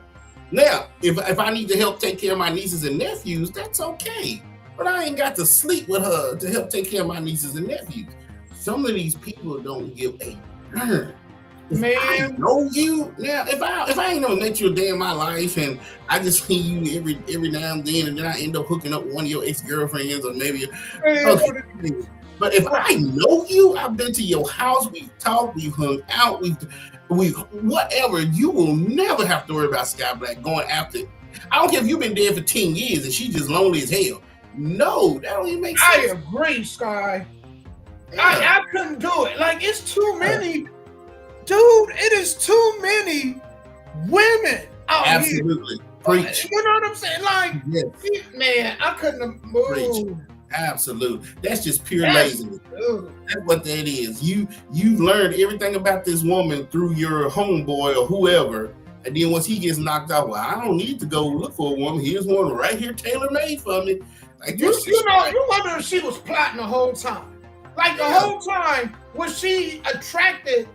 Now, if I need to help take care of my nieces and nephews, that's okay. But I ain't got to sleep with her to help take care of my nieces and nephews. Some of these people don't give a darn. Man, I know you now. If I ain't never met you a day in my life, and I just see you every now and then I end up hooking up with one of your ex-girlfriends or maybe. But if I know you, I've been to your house, we've talked, we've hung out, we whatever. You will never have to worry about Sky Black going after. I don't care if you've been dead for 10 years and she's just lonely as hell. No, that don't even make sense. I agree, Sky. Yeah. I couldn't do it. Like, it's too many. Dude, it is too many women out Absolutely. here. Preach. You know what I'm saying? Like, yes. Man, I couldn't have moved. Preach. Absolutely. That's just pure laziness. That's what that is. You've learned everything about this woman through your homeboy or whoever. And then once he gets knocked out, well, I don't need to go look for a woman. Here's one right here, tailor-made for me. Like, you wonder if she was plotting the whole time. Like the whole time was she attracted,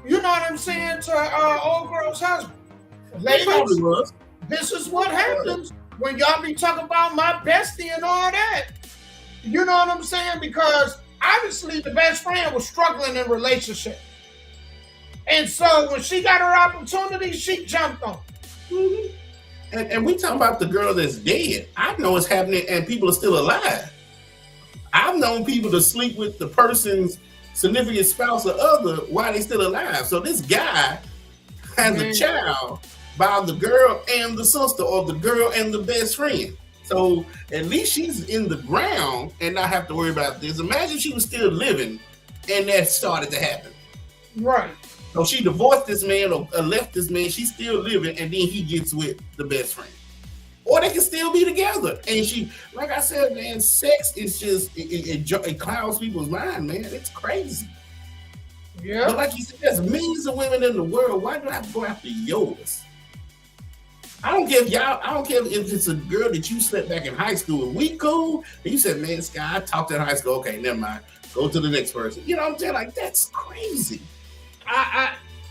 you know what I'm saying, to old girl's husband. Ladies, this is what happens when y'all be talking about my bestie and all that. You know what I'm saying? Because obviously the best friend was struggling in relationship. And so when she got her opportunity, she jumped on. Mm-hmm. And we talking about the girl that's dead. I know it's happening and people are still alive. I've known people to sleep with the person's significant spouse or other while they're still alive. So this guy has a child by the girl and the sister, or the girl and the best friend. So at least she's in the ground and not have to worry about this. Imagine she was still living and that started to happen. Right. So she divorced this man or left this man, she's still living, and then he gets with the best friend. Or they can still be together. And she, like I said, man, sex is just, it clouds people's mind, man. It's crazy. Yeah. But like you said, there's millions of women in the world. Why do I have to go after yours? I don't care if it's a girl that you slept back in high school and we cool, and you said, man, Sky, I talked in high school. Okay, never mind. Go to the next person. You know what I'm saying? Like, that's crazy.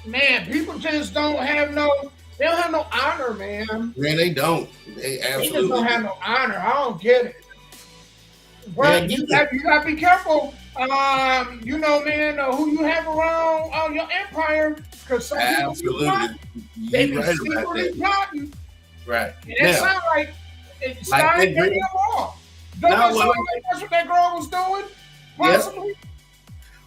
Man, people just don't have no honor, man. Man, they don't. They absolutely just don't have no honor. I don't get it. Well, you got to be careful. You know, man, who you have around your empire, because some people they be secretly plotting. Right. And that sounds like it's not that girl. Don't that's what that girl was doing? Possibly. Yep.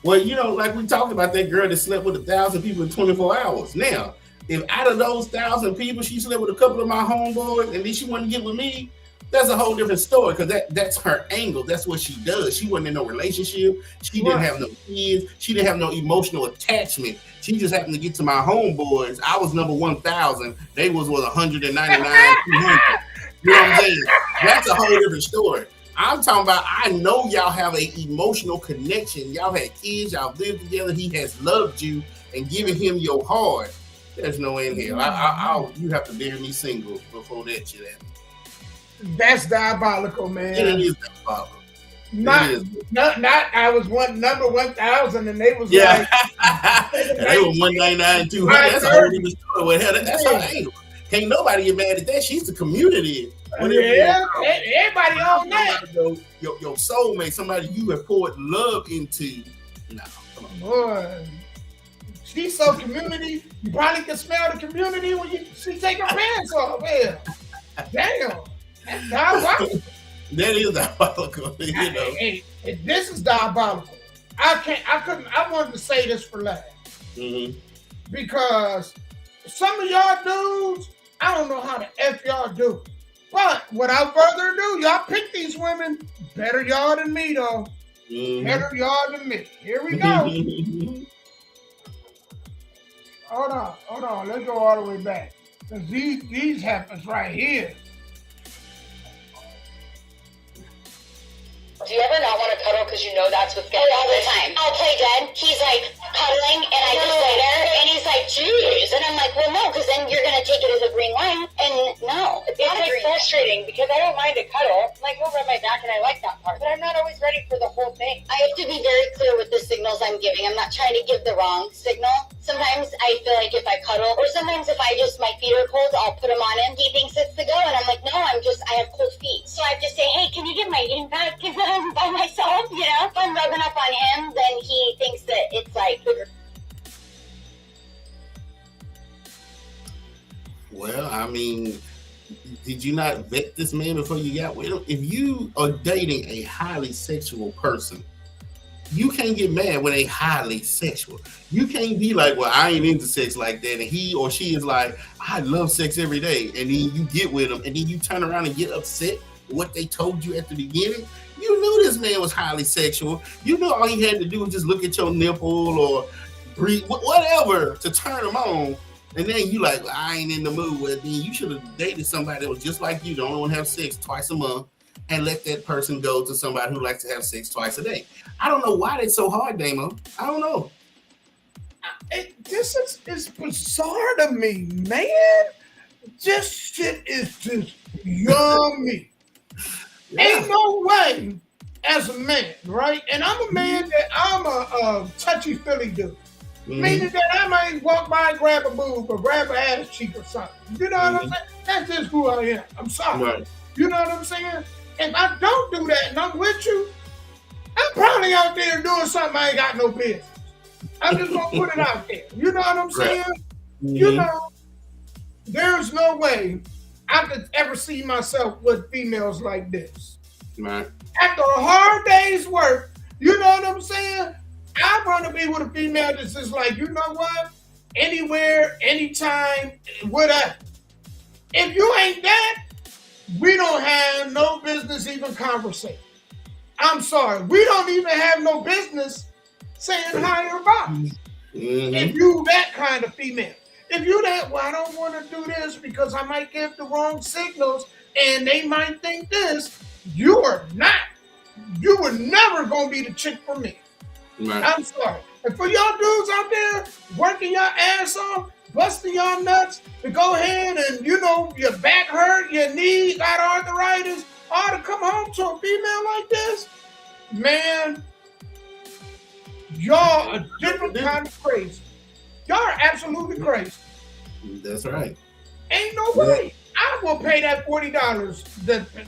Well, you know, like we talked about that girl that slept with 1,000 people in 24 hours. Now, if out of those 1,000 people, she slept with a couple of my homeboys and then she wanted to get with me, that's a whole different story, because that's her angle. That's what she does. She wasn't in no relationship. She didn't have no kids. She didn't have no emotional attachment. She just happened to get to my homeboys. I was number 1,000. They was 199, 200. You know what I'm saying? That's a whole different story. I'm talking about, I know y'all have an emotional connection. Y'all had kids. Y'all lived together. He has loved you and given him your heart. There's no in here. You have to bury me single before that shit happens. That's diabolical, man. It is diabolical. Not. I was number 1,000, and they was like, they were 199, 200. That's a whole different story. That's her angle. Can't nobody get mad at that. She's the community. Everybody on that. Your soulmate, somebody you have poured love into. No, come on. Boy, she's so community. You probably can smell the community when she take her pants off. Hell, damn. That's diabolical. That is diabolical. You know. Hey, this is diabolical. I wanted to say this for last. Mm-hmm. Because some of y'all dudes, I don't know how the F y'all do. But without further ado, y'all pick these women. Better y'all than me, though. Mm-hmm. Better y'all than me. Here we go. Hold on. Let's go all the way back. Because these happens right here. Do you ever not want to cuddle because you know that's what's going to happen? All the time. I'll play dead. He's like cuddling, and I just lay there, and he's like, "Jeez," and I'm like, "Well, no, because then you're gonna take it as a green light." And no, it's like frustrating because I don't mind a cuddle. Like he'll rub my back, and I like that part, but I'm not always ready for the whole thing. I have to be very clear with the signals I'm giving. I'm not trying to give the wrong signal. Sometimes I feel like if I cuddle, or sometimes if my feet are cold, I'll put him on him. He thinks it's the go, and I'm like, no, I have cold feet. So I have to say, hey, can you get my eating bag? Because I'm by myself, you know? If I'm rubbing up on him, then he thinks that it's like... Well, I mean, did you not vet this man before you got with him? If you are dating a highly sexual person, you can't get mad when they highly sexual. You can't be like, well, I ain't into sex like that. And he or she is like, I love sex every day. And then you get with them and then you turn around and get upset with what they told you at the beginning. You knew this man was highly sexual. You knew all he had to do was just look at your nipple or breathe, whatever, to turn him on. And then you like, well, I ain't in the mood. Well, then you should have dated somebody that was just like you, don't want to have sex twice a month, and let that person go to somebody who likes to have sex twice a day. I don't know why that's so hard, Damo. I don't know. This is bizarre to me, man. This shit is just beyond me. Yeah. Ain't as a man, right? And I'm a man that I'm a touchy-feely dude. Meaning that I might walk by and grab a boob or grab an ass cheek or something. You know what I'm saying? That's just who I am. I'm sorry. Right. You know what I'm saying? If I don't do that and I'm with you, I'm probably out there doing something I ain't got no business. I'm just gonna put it out there. You know what I'm saying? You know, there's no way I could ever see myself with females like this. Right. After a hard day's work, you know what I'm saying? I want to be with a female that's just like, you know what? Anywhere, anytime, whatever. If you ain't that, we don't have no business even conversating. I'm sorry. We don't even have no business saying hi or bye. If you that kind of female. If you that, well, I don't want to do this because I might give the wrong signals and they might think this. You are not. You were never going to be the chick for me. Right. I'm sorry. And for y'all dudes out there working your ass off, busting your nuts to go ahead and, you know, your back hurt, your knee got arthritis, or to come home to a female like this, man, y'all a different kind of crazy. Y'all are absolutely crazy. That's right. Ain't no way. I will pay that $40,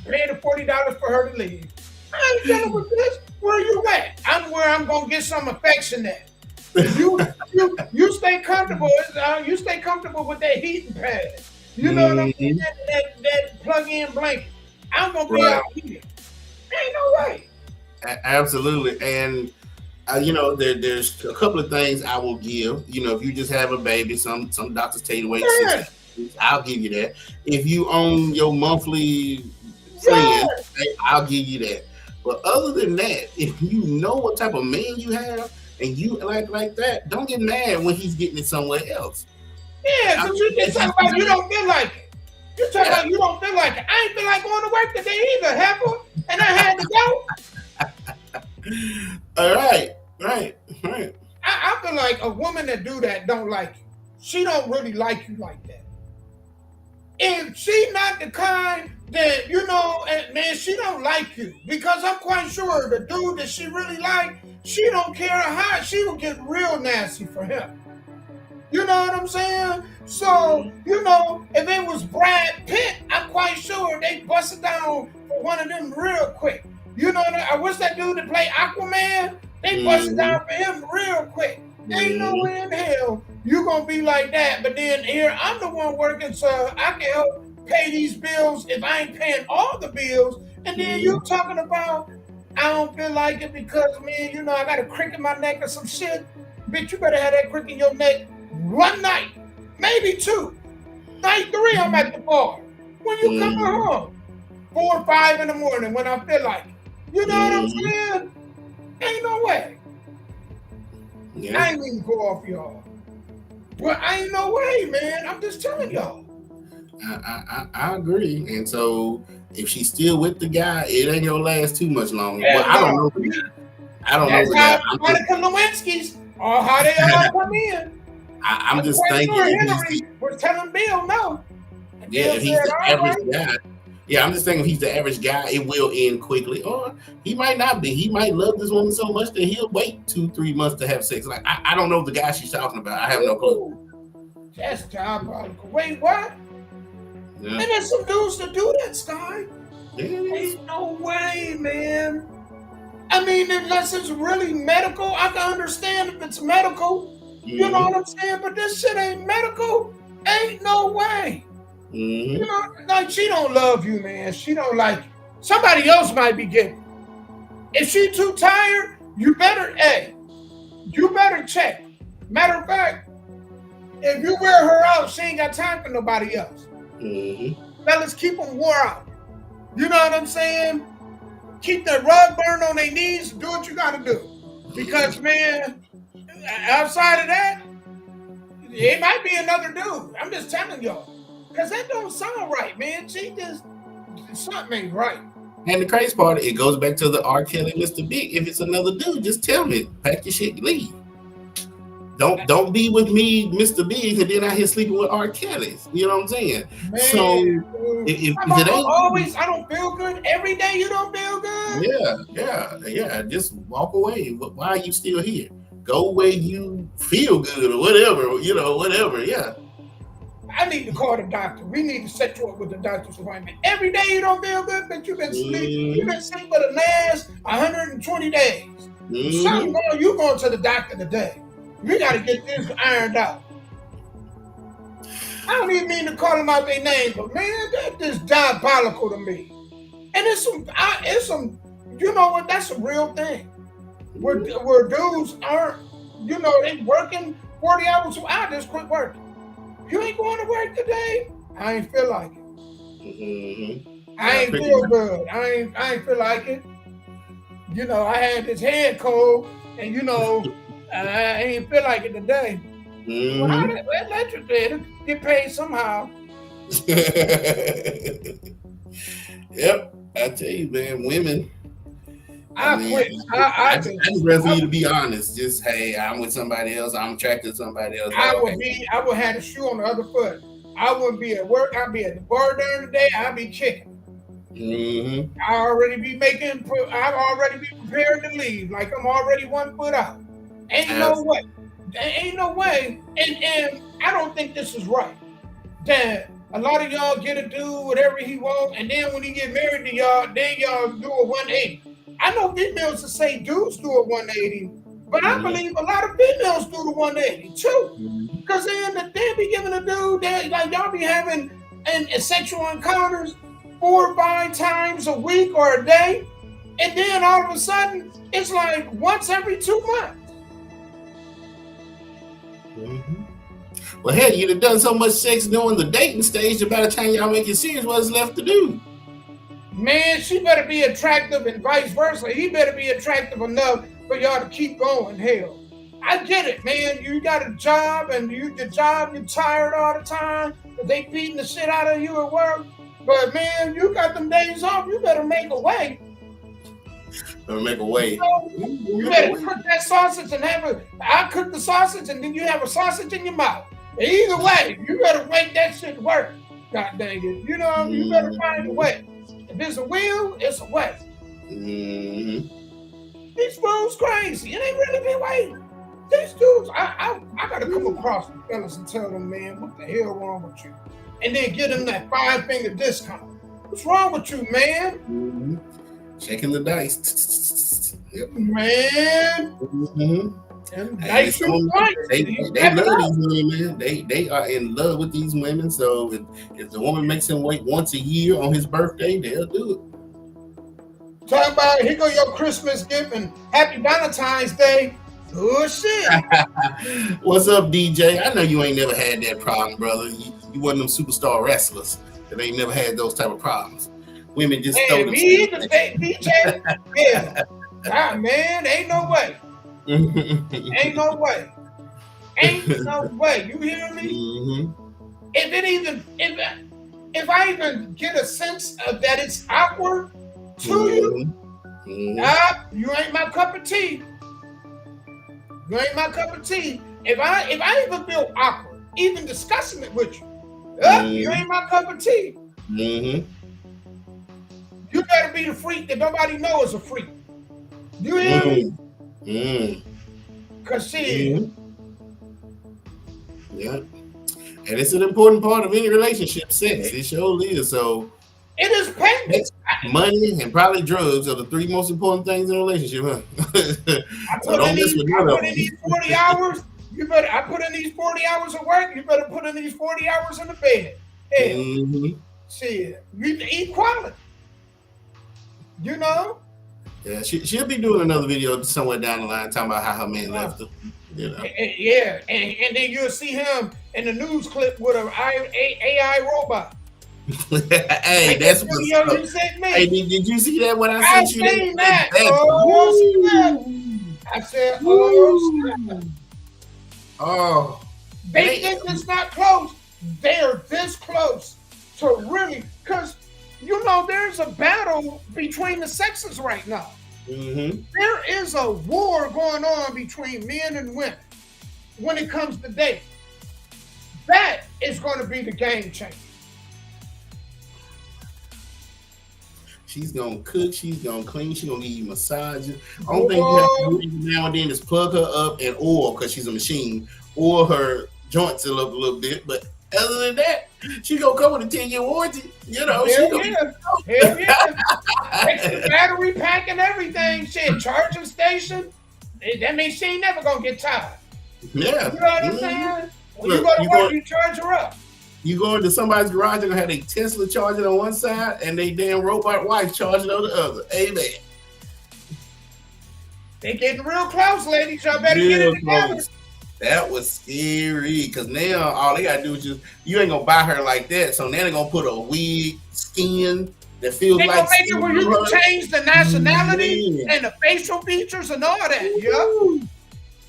pay the $40 for her to leave. I ain't dealing with this. Where you at? I'm where I'm gonna get some affection at. You stay comfortable. You stay comfortable with that heating pad. You know what I'm saying? That plug-in blanket. I'm gonna be out here. Ain't no way. Absolutely. And you know, there's a couple of things I will give. You know, if you just have a baby, some doctors tell you to wait 6 weeks. I'll give you that. If you own your monthly friend, I'll give you that. But other than that, if you know what type of man you have and you like that, don't get mad when he's getting it somewhere else. Yeah, because you just talking about you don't feel like it. You talking about you don't feel like it. I ain't feel like going to work today either, heifer, and I had to go. All right. I feel like a woman that do that don't like you. She don't really like you like that. If she not the kind that, you know, man, she don't like you. Because I'm quite sure the dude that she really like, she don't care how, she will get real nasty for him. You know what I'm saying? So, you know, if it was Brad Pitt, I'm quite sure they busted down for one of them real quick. You know, I wish that dude that played Aquaman, they busted down for him real quick. Ain't no way in hell you gonna be like that. But then here, I'm the one working, so I can help pay these bills if I ain't paying all the bills. And then you talking about, I don't feel like it because, man, you know, I got a crick in my neck or some shit. Bitch, you better have that crick in your neck one night, maybe two. Night 3, I'm at the bar. When you coming home, 4 or 5 in the morning when I feel like it. You know what I'm saying? Ain't no way. Yeah. I ain't even go off y'all. But I ain't no way, man. I'm just telling y'all. I agree. And so if she's still with the guy, it ain't gonna last too much longer. But I don't know the guy. I don't know the guy. Monica Lewinsky's or how they all come in. I'm just thinking. Sure Hillary was telling Bill no. Yeah, if he's the average guy. Yeah, I'm just thinking if he's the average guy, it will end quickly. Or he might not be. He might love this woman so much that he'll wait 2-3 months to have sex. Like I don't know the guy she's talking about. I have no clue. That's diabolical. Wait, what? Yeah. And there's some dudes that do that, Sky. Yeah. Ain't no way, man. I mean, unless it's really medical, I can understand if it's medical. You know what I'm saying? But this shit ain't medical. Ain't no way. You know, like she don't love you, man. She don't like you. Somebody else might be getting. If she too tired, you better check. Matter of fact, if you wear her out, she ain't got time for nobody else. Fellas, keep them wore out. You know what I'm saying? Keep that rug burn on their knees. Do what you got to do. Because, man, outside of that, it might be another dude. I'm just telling y'all. Because that don't sound right, man. Something ain't right. And the crazy part, it goes back to the R. Kelly, Mr. Big. If it's another dude, just tell me. Pack your shit, leave. Don't be with me, Mr. Biggs, and then out here sleeping with R. Kelly's. You know what I'm saying? Man, so if it ain't always, I don't feel good. Every day you don't feel good. Yeah. Just walk away. Why are you still here? Go where you feel good or whatever. Whatever. Yeah. I need to call the doctor. We need to set you up with the doctor's appointment. Every day you don't feel good, but you've been sleeping. You've been sick for the last 120 days. Something going. You going to the doctor today? We got to get this ironed out. I don't even mean to call them out their names, but man, that is diabolical to me. And it's some. You know what? That's a real thing. Where dudes aren't, they working 40 hours. I just quit working. You ain't going to work today? I ain't feel like it. I ain't feel good. I ain't feel like it. I had this head cold, and I ain't feel like it today. Well, how did let you get paid somehow? Yep, I tell you, man, women. I quit. I just rather you to be honest. Just hey, I'm with somebody else. I'm attracted to somebody else. I would have the shoe on the other foot. I wouldn't be at work. I'd be at the bar during the day. I'd be kicking. I'd already be prepared to leave. Like I'm already 1 foot out. Ain't no way. And I don't think this is right. That a lot of y'all get a dude whatever he want, and then when he get married to y'all, then y'all do a 180. I know females that say dudes do a 180, but I believe a lot of females do the 180 too. Because they be giving a dude that like y'all be having sexual encounters 4 or 5 times a week or a day, and then all of a sudden it's like once every 2 months. Well, hell, you'd have done so much sex during the dating stage that by the time y'all make it serious, what's left to do? Man, she better be attractive and vice versa. He better be attractive enough for y'all to keep going. Hell, I get it, man. You got a job and you're tired all the time. They beating the shit out of you at work. But man, you got them days off. You better make a way. You better cook that sausage and I cook the sausage and then you have a sausage in your mouth. Either way, you better make that shit work. God dang it. You better find a way. If there's a will, it's a way. These fools crazy. It ain't really been waiting. These dudes, I gotta come across the fellas and tell them, man, what the hell wrong with you? And then give them that 5-finger discount. What's wrong with you, man? Checking the dice. Yep. Man. They love these women, man. They are in love with these women. So if the woman makes him wait once a year on his birthday, they'll do it. Talk about here go your Christmas gift and happy Valentine's Day. Oh shit. What's up, DJ? I know you ain't never had that problem, brother. You one of them superstar wrestlers that ain't never had those type of problems. Women just throw them. DJ, yeah. God, man, ain't no way. Ain't no way. Ain't no way. You hear me? If I even get a sense of that it's awkward to you, you ain't my cup of tea. You ain't my cup of tea. If I even feel awkward, even discussing it with you, you ain't my cup of tea. You better be the freak that nobody knows is a freak. You hear me? Cause see, yeah, and it's an important part of any relationship. Sex, it sure is. So it is painful. Money and probably drugs are the 3 most important things in a relationship, huh? I put in these 40 hours. I put in these 40 hours of work. You better put in these 40 hours in the bed. Hell, shit, equality. You know. Yeah, she'll be doing another video somewhere down the line talking about how her man left her. Yeah, and then you'll see him in the news clip with an AI robot. Hey, that's what you sent me. Hey, did you see that when I sent you that? Seen that. I said, oh, oh. They think it's not close. They're this close to really, because there's a battle between the sexes right now. There is a war going on between men and women. when it comes to dating. That is going to be the game changer. She's gonna cook, she's gonna clean, she's gonna give you massages. Only thing you have to do now and then is plug her up and oil, because she's a machine, oil her joints a little bit. But other than that, she's gonna come with a 10-year warranty. You know, Hell yeah. Extra battery pack and everything. Shit, charging station. That means she ain't never gonna get tired. Yeah. You know what I'm saying? When you go to work, you charge her up. You go into somebody's garage, they're gonna have a Tesla charging on one side and they damn robot wife charging on the other. Amen. They getting real close, ladies. Y'all better get it together. That was scary, because now all they gotta do is just, you ain't gonna buy her like that. So now they're gonna put a wig, skin that feels they like. They gonna make it where you can change the nationality and the facial features and all that.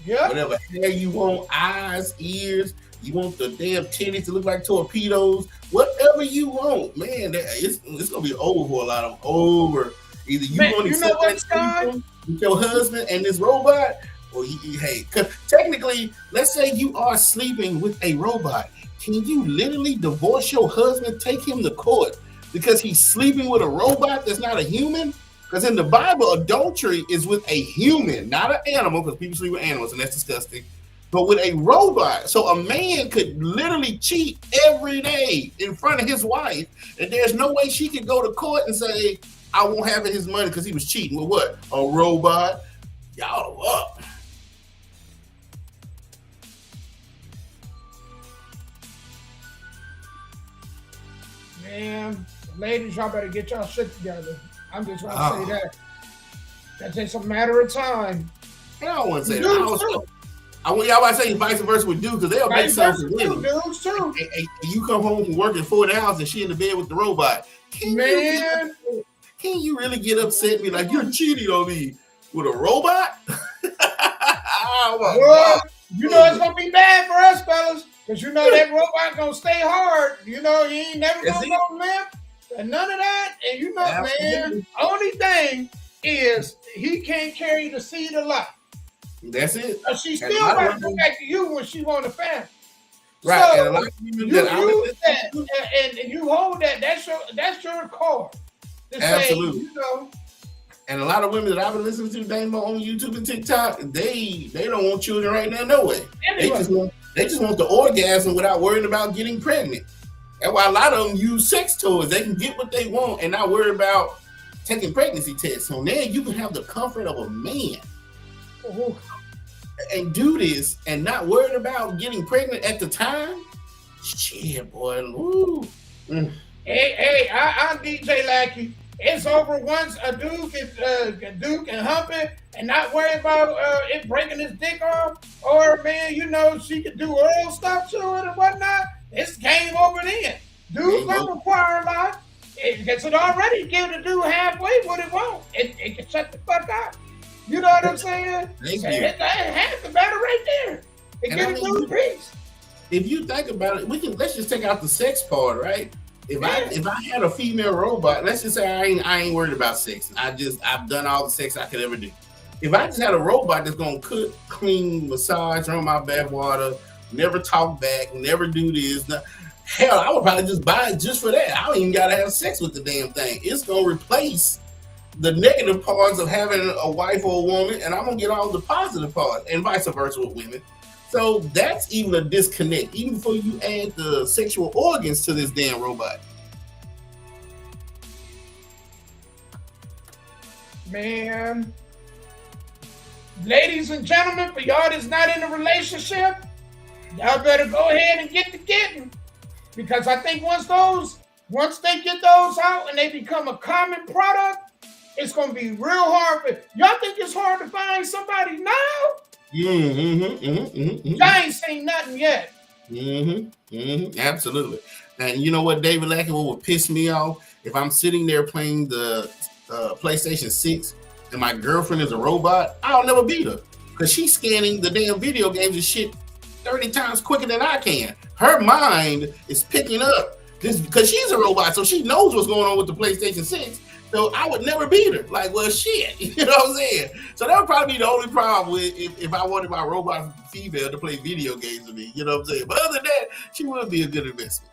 Yep. Whatever hair you want, eyes, ears. You want the damn titties to look like torpedoes, whatever you want, man. It's gonna be over for a lot of them. Over. Either you want to accept that with your husband and this robot, or hey, because technically, let's say you are sleeping with a robot. Can you literally divorce your husband, take him to court because he's sleeping with a robot that's not a human? Because in the Bible, adultery is with a human, not an animal, because people sleep with animals and that's disgusting. But with a robot, so a man could literally cheat every day in front of his wife, and there's no way she could go to court and say, I won't have his money because he was cheating with what? A robot? Y'all up. Man, ladies, y'all better get y'all shit together. I'm just gonna say that. That takes a matter of time. I don't want to say that. I want y'all about to say vice versa with dudes, because they'll make something for women. Dudes too. And you come home from working 40 hours and she in the bed with the robot. Can you really get upset and be like, you're cheating on me with a robot? Well, you know it's gonna be bad for us, fellas, because you know that robot gonna stay hard. You know, he ain't never gonna go limp and none of that. And you know, man, only thing is he can't carry the seed of life. That's it. She still got to go back to you when she want a family. Right. So and a lot of you use that and you hold that. That's your card. Absolutely. Say, you know. And a lot of women that I've been listening to, Damo, on YouTube and TikTok, they don't want children right now, no way. Anyway. They just want the orgasm without worrying about getting pregnant. That's why a lot of them use sex toys. They can get what they want and not worry about taking pregnancy tests. So now you can have the comfort of a man. Ooh. And do this and not worried about getting pregnant at the time. Shit, boy. Ooh. Hey, I'm DJ Lackey. It's over once a dude can hump it and not worry about it breaking his dick off, or man, you know, she could do oral stuff to it and whatnot. It's game over then. Dudes don't require a lot. Because it already give the dude halfway what it wants. It can shut the fuck up. You know what I'm saying? It's half the battle right there. It gives you peace. If you think about it, let's just take out the sex part, right? If I had a female robot, let's just say I ain't worried about sex. I've done all the sex I could ever do. If I just had a robot that's gonna cook, clean, massage, run my bath water, never talk back, never do this, hell, I would probably just buy it just for that. I don't even gotta have sex with the damn thing. It's gonna replace the negative parts of having a wife or a woman, and I'm gonna get all the positive parts, and vice versa with women. So that's even a disconnect, even before you add the sexual organs to this damn robot. Man, ladies and gentlemen, for y'all that's not in a relationship, y'all better go ahead and get to getting, because I think once they get those out and they become a common product, it's gonna be real hard. Y'all think it's hard to find somebody now? I ain't seen nothing yet. Absolutely. And you know what, David Lackey, what would piss me off? If I'm sitting there playing the PlayStation 6 and my girlfriend is a robot, I'll never beat her, because she's scanning the damn video games and shit 30 times quicker than I can. Her mind is picking up this because she's a robot, so she knows what's going on with the PlayStation 6. So I would never beat her. Like, well, shit. You know what I'm saying? So that would probably be the only problem with if I wanted my robot female to play video games with me. You know what I'm saying? But other than that, she would be a good investment.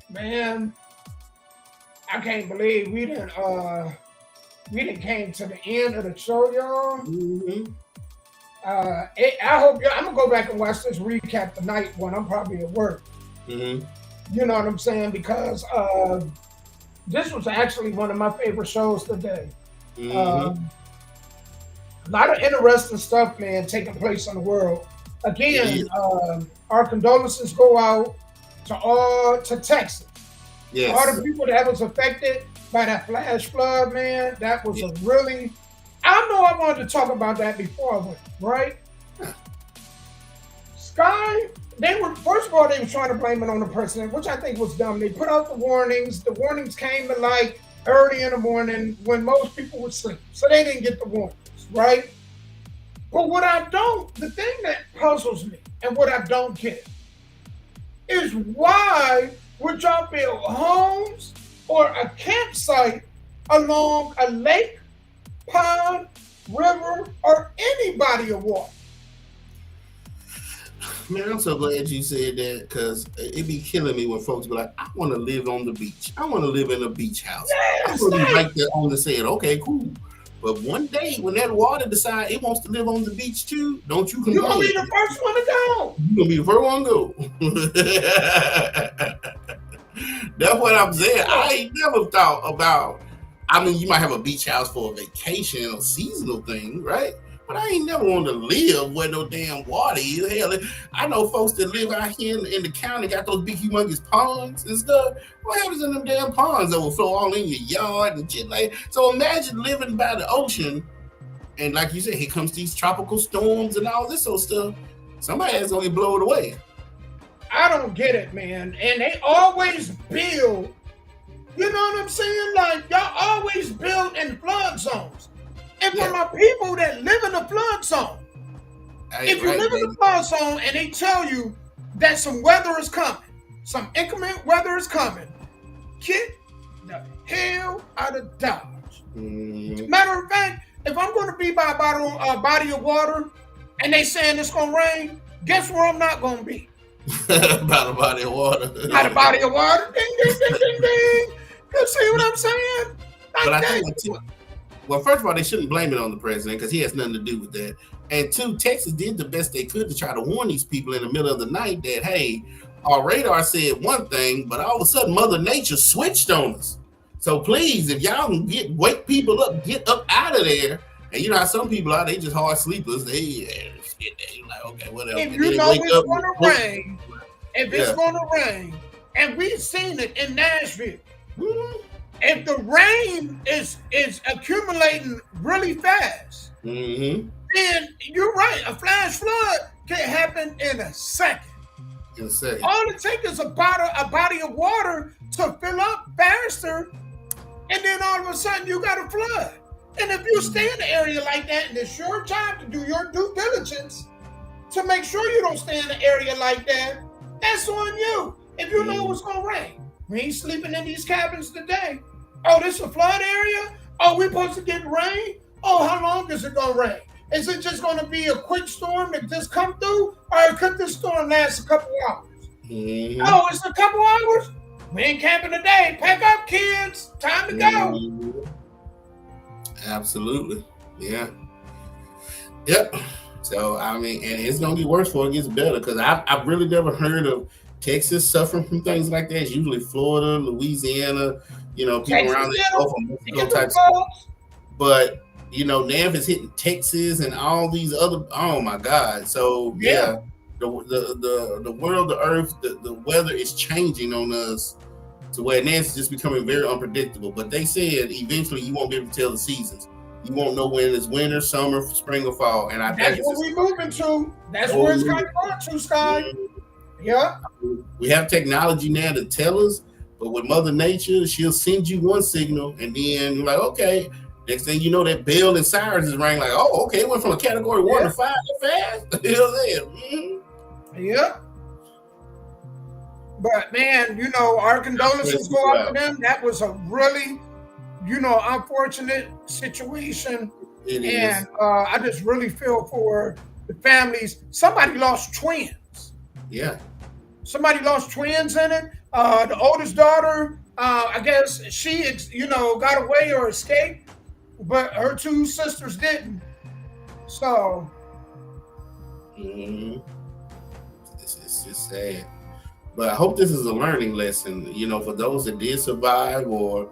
Man, I can't believe we didn't came to the end of the show, y'all. Mm-hmm. I hope I'm gonna go back and watch this recap tonight when I'm probably at work. Mm-hmm. You know what I'm saying? Because this was actually one of my favorite shows today. Mm-hmm. A lot of interesting stuff, man, taking place in the world. Again, our condolences go out to Texas. Yes. All the people that was affected by that flash flood, man, that was a really... I know I wanted to talk about that before I went, right? Sky, first of all, they were trying to blame it on the president, which I think was dumb. They put out the warnings. The warnings came at like early in the morning when most people were asleep. So they didn't get the warnings, right? But the thing that puzzles me and what I don't get is why would y'all build homes or a campsite along a lake, pond, river, or any body of water? Man, I'm so glad you said that because it be killing me when folks be like, I want to live on the beach. I want to live in a beach house. Yes, I want to be right there on the saying, okay, cool. But one day when that water decides it wants to live on the beach too, don't you complain. You're going to be the first one to go. You're going to be the first one to go. That's what I'm saying. I ain't never thought about, I mean, you might have a beach house for a vacation or seasonal thing, right? But I ain't never want to live where no damn water is. Hell, I know folks that live out here in the county got those big humongous ponds and stuff. What happens in them damn ponds overflow all in your yard and shit like that? So imagine living by the ocean and like you said, here comes these tropical storms and all this sort of stuff. Somebody's gonna blow it away. I don't get it, man. And they always build, you know what I'm saying? Like, y'all always build in flood zones. And for my people that live in the flood zone, if you live in the flood zone and they tell you that some weather is coming, some inclement weather is coming, get the hell out of Dodge. Matter of fact, if I'm going to be by a body of water and they saying it's going to rain, guess where I'm not going to be? By the body of water. By the body of water. Ding, ding, ding, ding, ding. You see what I'm saying? Like, but I think well, first of all, they shouldn't blame it on the president because he has nothing to do with that. And two, Texas did the best they could to try to warn these people in the middle of the night that, hey, our radar said one thing, but all of a sudden Mother Nature switched on us. So please, if y'all can wake people up, get up out of there. And you know how some people are, they just hard sleepers. They like, okay, whatever. If you know it's going to rain, it's going to rain, and we've seen it in Nashville. If the rain is accumulating really fast, then you're right. A flash flood can happen in a second. All it takes is a body of water to fill up faster, and then all of a sudden you got a flood. And if you stay in an area like that, and it's your job to do your due diligence to make sure you don't stay in an area like that, that's on you. If you know it's going to rain. We ain't sleeping in these cabins today. Oh, this is a flood area? Oh, we're supposed to get rain? Oh, how long is it going to rain? Is it just going to be a quick storm that just come through? Or could this storm last a couple hours? Oh, it's a couple hours? We ain't camping today. Pack up, kids. Time to go. Absolutely. Yeah. Yep. So, I mean, and it's going to get worse before it gets better because I've really never heard of Texas suffering from things like that. It's usually Florida, Louisiana, you know, people Texas, around the Gulf of Mexico type stuff. But, you know, now if it's hitting Texas and all these other, oh my God. So, yeah, the world, the earth, the weather is changing on us to where now it's just becoming very unpredictable. But they said eventually you won't be able to tell the seasons. You won't know when it's winter, summer, spring, or fall. And that's what we're moving to. That's where it's going to go to, Sky. Yeah. We have technology now to tell us, but with Mother Nature, she'll send you one signal, and then you're like, okay. Next thing you know, that bell and sirens is ringing like, oh, okay, it went from a category 1 to 5 fast. You know what I'm saying? Yeah. But man, our condolences go out to them. That was a really, unfortunate situation. It And is. I just really feel for the families. Somebody lost twins. Yeah. Somebody lost twins in it. The oldest daughter, I guess she, got away or escaped, but her two sisters didn't. So. It's just sad. But I hope this is a learning lesson, for those that did survive or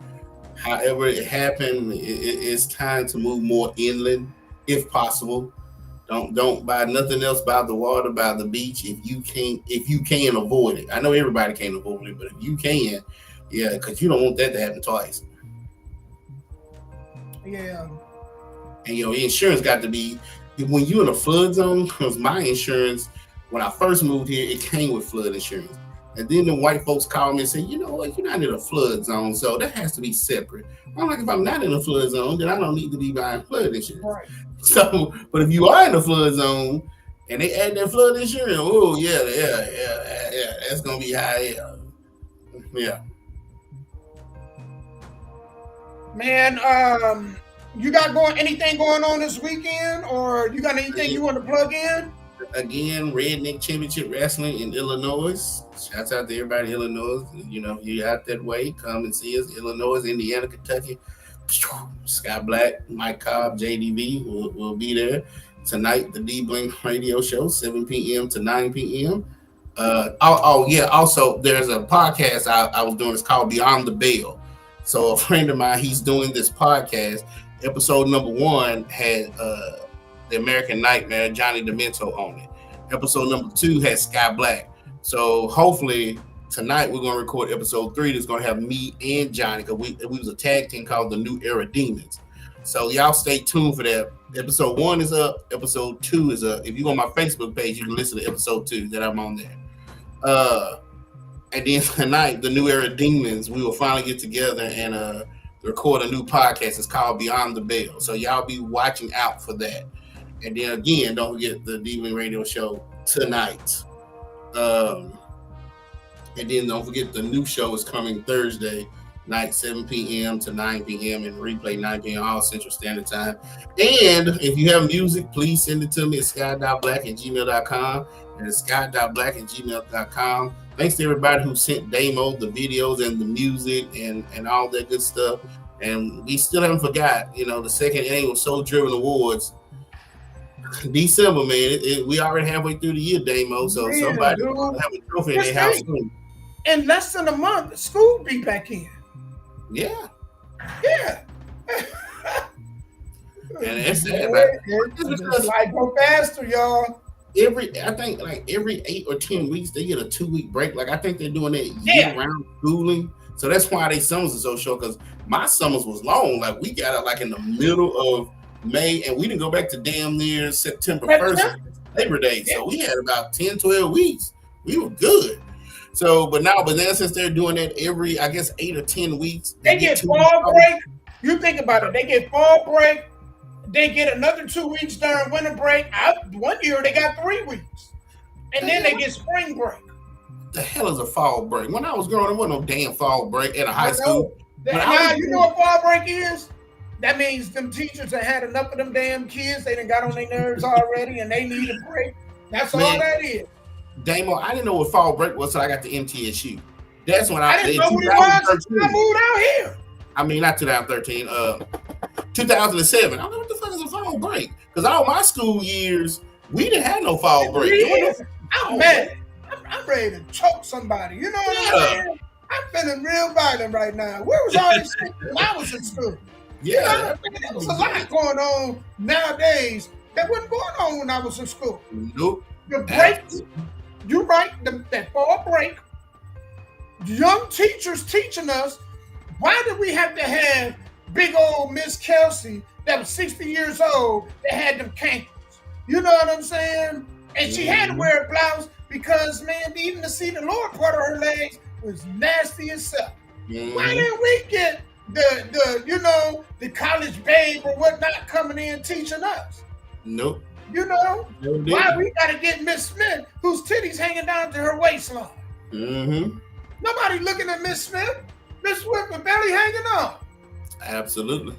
however it happened. It's time to move more inland if possible. Don't buy nothing else by the water, by the beach if you can avoid it. I know everybody can't avoid it, but if you can, yeah, because you don't want that to happen twice. Yeah. And your insurance got to be, when you're in a flood zone, because my insurance, when I first moved here, it came with flood insurance. And then the white folks called me and said, you know what, you're not in a flood zone, so that has to be separate. I'm like, if I'm not in a flood zone, then I don't need to be buying flood insurance. Right. So, but if you are in a flood zone and they add that flood insurance, oh yeah, that's gonna be high. Yeah. Man, you got anything going on this weekend, or you got anything you want to plug in? Again, Redneck Championship Wrestling in Illinois. Shouts out to everybody in Illinois. You're out that way. Come and see us. Illinois, Indiana, Kentucky. Scott Black, Mike Cobb, JDV will be there tonight. The D Blink Radio Show, 7 p.m. to 9 p.m. Also, there's a podcast I was doing. It's called Beyond the Bell. So a friend of mine, he's doing this podcast. Episode number 1 had the American Nightmare, Johnny Demento on it. Episode number 2 had Scott Black. So hopefully tonight we're going to record episode 3 that's going to have me and Johnny, because we was a tag team called the New Era Demons. So y'all stay tuned for that. Episode 1 is up. Episode 2 is up. If you go on my Facebook page, you can listen to episode 2 that I'm on there. And then tonight, the New Era Demons, we will finally get together and record a new podcast. It's called Beyond the Bell. So y'all be watching out for that. And then again, don't forget the D-Blink Radio Show tonight. And then don't forget the new show is coming Thursday night, 7 p.m. to 9 p.m. and replay 9 p.m. all Central Standard Time. And if you have music, please send it to me at sky.black@gmail.com and it's sky.black@gmail.com. Thanks to everybody who sent Damo the videos and the music and all that good stuff. And we still haven't forgot, the second annual Soul Driven Awards. December, man. We already halfway through the year, Damo. So somebody will have a trophy in their house soon. In less than a month, school be back in. Yeah. Yeah. And it's sad. Life go faster, y'all. I think every 8 or 10 weeks they get a 2-week break. Like I think they're doing that year-round schooling. So that's why they summers are so short. Because my summers was long. Like we got it like in the middle of May, and we didn't go back to damn near September 1st, Labor Day. So we had about 10, 12 weeks. We were good. So, but now since they're doing that every, I guess, 8 or 10 weeks, they get fall break. You think about it. They get fall break. They get another 2 weeks during winter break. One year they got 3 weeks, and then they get spring break. The hell is a fall break? When I was growing up, there wasn't no damn fall break at a high school. Now you know what fall break is? That means them teachers that had enough of them damn kids, they done got on their nerves already, and they need a break. That's all that is. Damo, I didn't know what fall break was until I got to MTSU. That's when I didn't know what it was until I moved out here. I mean, not 2013, 2007. I don't know what the fuck is a fall break. Because all my school years, we didn't have no fall break. I'm mad. I'm ready to choke somebody. You know what I'm saying? I'm feeling real violent right now. Where was all this shit when I was in school? Yeah. There was a lot going on nowadays that wasn't going on when I was in school. Nope. The breaks, you're right, that fall break, young teachers teaching us, why did we have to have big old Miss Kelsey that was 60 years old that had them cankles? You know what I'm saying? And she had to wear a blouse because, man, even to see the lower part of her legs was nasty as hell. Why didn't we get the college babe or whatnot coming in teaching us? Nope. Why we gotta get Miss Smith, whose titties hanging down to her waistline? Mm-hmm. Nobody looking at Miss Smith. Miss Smith with belly hanging on. Absolutely.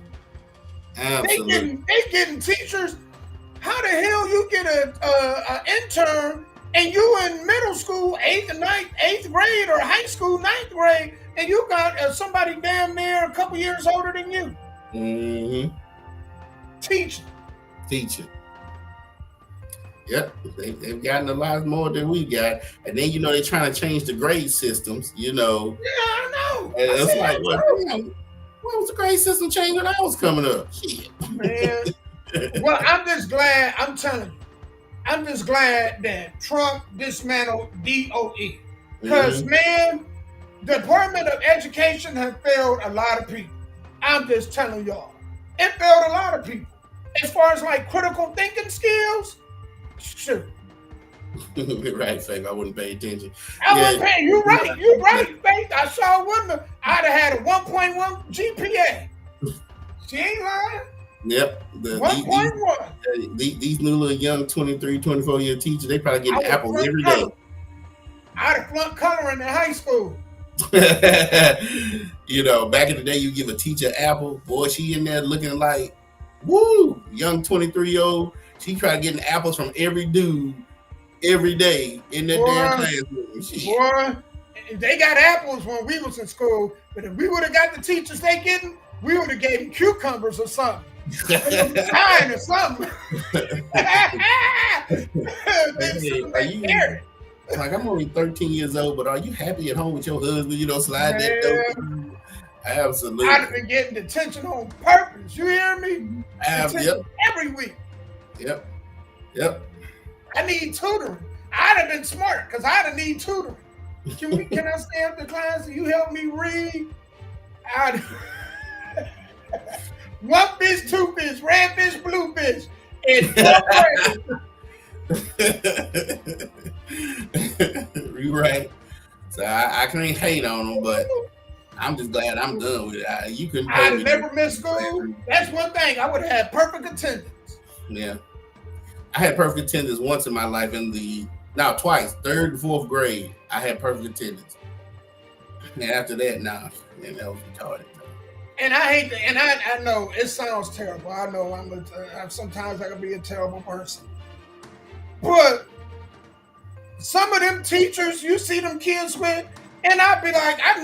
They getting teachers. How the hell you get a intern and you in middle school, 8th grade, or high school, 9th grade, and you got somebody damn near a couple years older than you? Mm-hmm. Teaching. Yep, they've gotten a lot more than we got, and then they're trying to change the grade systems. Yeah, I know. And it's like, what was the grade system change when I was coming up? Shit, man. Well, I'm just glad. I'm telling you, I'm just glad that Trump dismantled DOE, because man, the Department of Education has failed a lot of people. I'm just telling y'all, it failed a lot of people. As far as like critical thinking skills, shoot. Right, Faith. I wouldn't pay attention. I wouldn't pay. You're right, Faith. I sure wouldn't have. I'd have had a 1.1 GPA. She ain't lying. Yep. 1.1. These new little young 23, 24-year teachers, they probably get apples every day. I'd have flunked coloring in high school. Back in the day, you give a teacher an apple, boy, she in there looking like, woo, young 23-year-old. She try getting apples from every dude every day in that damn classroom. Boy, they got apples when we was in school, but if we would have got the teachers they getting, we would have gave them cucumbers or something. Pine or something. Like, I'm only 13 years old, but are you happy at home with your husband? Slide that dope. Absolutely. I'd have been getting detention on purpose. You hear me? Yep. Every week. Yep. I need tutoring. I'd have been smart because I'd have need tutoring. Can I stay up to class and you help me read? One fish, two fish, red fish, blue fish, and 4 You're right. So I can't hate on them, but I'm just glad I'm done with it. I'd never missed school. That's one thing. I would have had perfect attendance. Yeah. I had perfect attendance once in my life twice, 3rd and 4th grade. I had perfect attendance. And after that, that was retarded. And I hate that. And I know it sounds terrible. I know sometimes I can be a terrible person. But some of them teachers you see them kids with, and I'd be like, I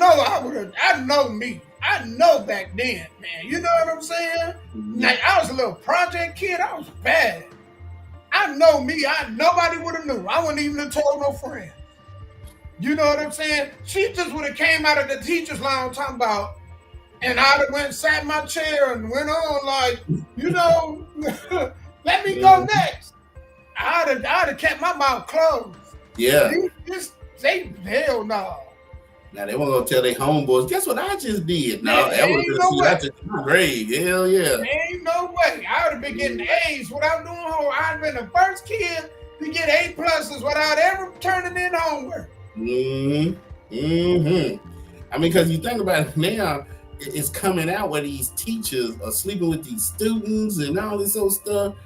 know me. I know back then, man. You know what I'm saying? Like, I was a little project kid. I was bad. I know me. Nobody would have knew. I wouldn't even have told no friend. You know what I'm saying? She just would have came out of the teacher's lounge talking about, and I'd have went and sat in my chair and went on like, let me go next. I'd have kept my mouth closed. Yeah. Hell no. Now they won't go tell their homeboys, guess what I just did? No, that was just grade. Hell yeah. There ain't no way. I would have been getting A's without doing homework. I'd have been the first kid to get A+ without ever turning in homework. Because you think about it now, it's coming out where these teachers are sleeping with these students and all this old stuff.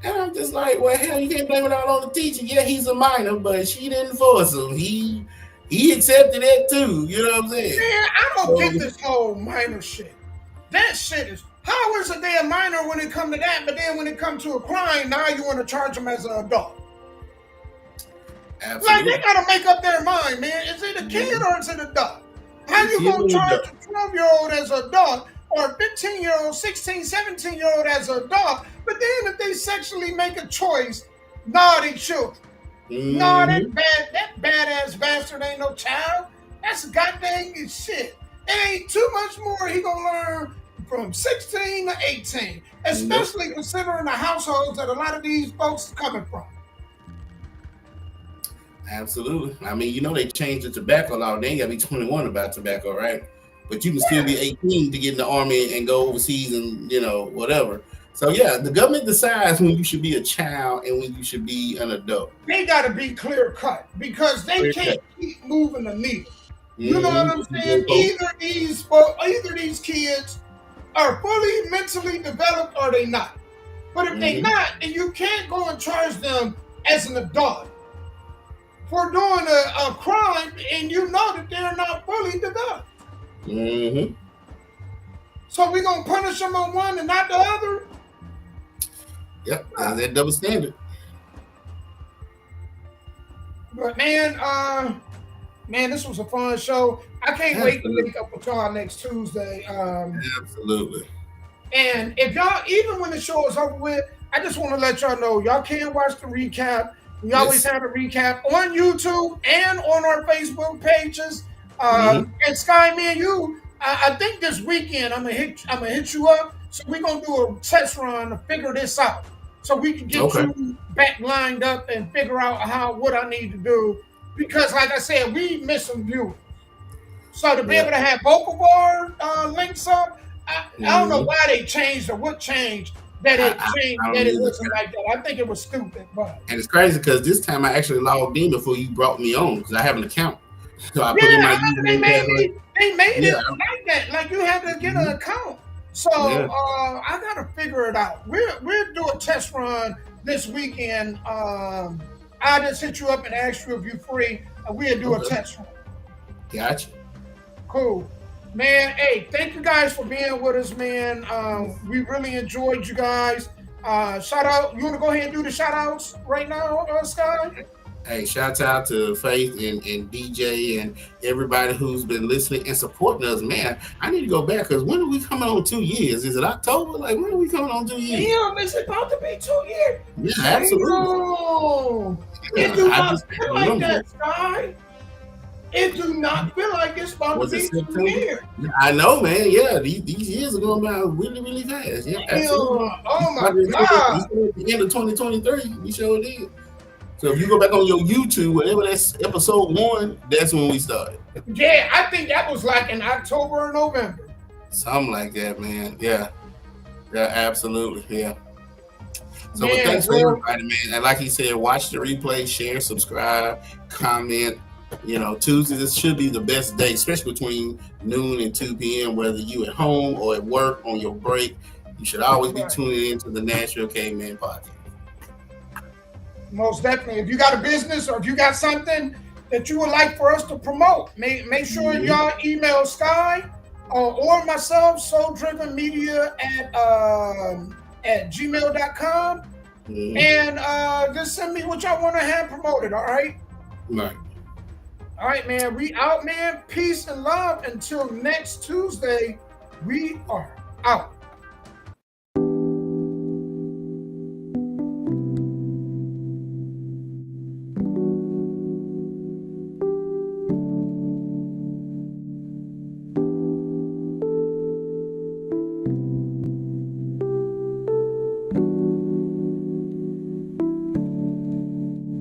And I'm just like, well, hell, you can't blame it all on the teacher. Yeah, he's a minor, but she didn't force him. He accepted it too. You know what I'm saying? Man, I don't get this whole minor shit. That shit is, how is a damn minor when it come to that, but then when it comes to a crime, now you want to charge them as an adult? Absolutely. Like, they gotta make up their mind, man. Is it a kid or is it an adult? How you gonna charge a 12-year-old as an adult or a 15-year-old, 16, 17-year-old as an adult? But then if they sexually make a choice, they children. No, that badass bastard ain't no child. That's goddamn shit. It ain't too much more he gonna learn from 16 to 18, especially considering the households that a lot of these folks are coming from. Absolutely. I mean, they changed the tobacco law. They ain't gotta be 21 about tobacco, right? But you can still be 18 to get in the army and go overseas and whatever. So yeah, the government decides when you should be a child and when you should be an adult. They gotta be clear cut because they can't keep moving the needle. You know what I'm saying? Either these kids are fully mentally developed or they not. But if they not, then you can't go and charge them as an adult. for doing a crime and you know that they're not fully developed. Mm-hmm. So we're going to punish them on one and not the other? Yep, that's that double standard. But man, this was a fun show. I can't wait to link up with y'all next Tuesday. Absolutely. And if y'all, even when the show is over with, I just want to let y'all know, y'all can watch the recap. We always have a recap on YouTube and on our Facebook pages. And Sky, me and you, I think this weekend I'm gonna hit you up. So we're gonna do a test run to figure this out, so we can get you back lined up and figure out what I need to do. Because, like I said, we miss some viewers. So to be able to have both of our links up, I don't know why they changed or what changed that it wasn't like that. I think it was stupid, but and it's crazy because this time I actually logged in before you brought me on because I have an account. So I put in my username. They made it like that. Like you have to get an account. So I gotta figure it out. We'll do a test run this weekend. I'll just hit you up and ask you if you're free, and we'll do a test run. Gotcha. Cool. Man, hey, thank you guys for being with us, man. We really enjoyed you guys. Shout out. You want to go ahead and do the shout outs right now, Sky? Hey, shout out to Faith and DJ and everybody who's been listening and supporting us. Man, I need to go back because when are we coming on 2 years? Is it October? Like, when are we coming on 2 years? Damn, it's about to be 2 years. Yeah, absolutely. It do not feel like that, Sky. It do not feel like it's about to be 2 years. I know, man. Yeah, these years are going by really, really fast. Yeah, absolutely. Oh my God. At the end of 2023, we sure did. So if you go back on your YouTube, whatever that's episode 1, that's when we started. Yeah, I think that was like in October or November. Something like that, man. Yeah. Yeah, absolutely. Yeah. So thanks for everybody, man. And like he said, watch the replay, share, subscribe, comment. You know, Tuesday, this should be the best day, especially between noon and 2 p.m., whether you at home or at work on your break. You should always be tuning into the Nashville Caveman podcast. Most definitely. If you got a business or if you got something that you would like for us to promote, make sure y'all email Sky or myself, souldrivenmedia at gmail.com. And just send me what y'all want to have promoted, all right? Right. All right, man. We out, man. Peace and love. Until next Tuesday, we are out.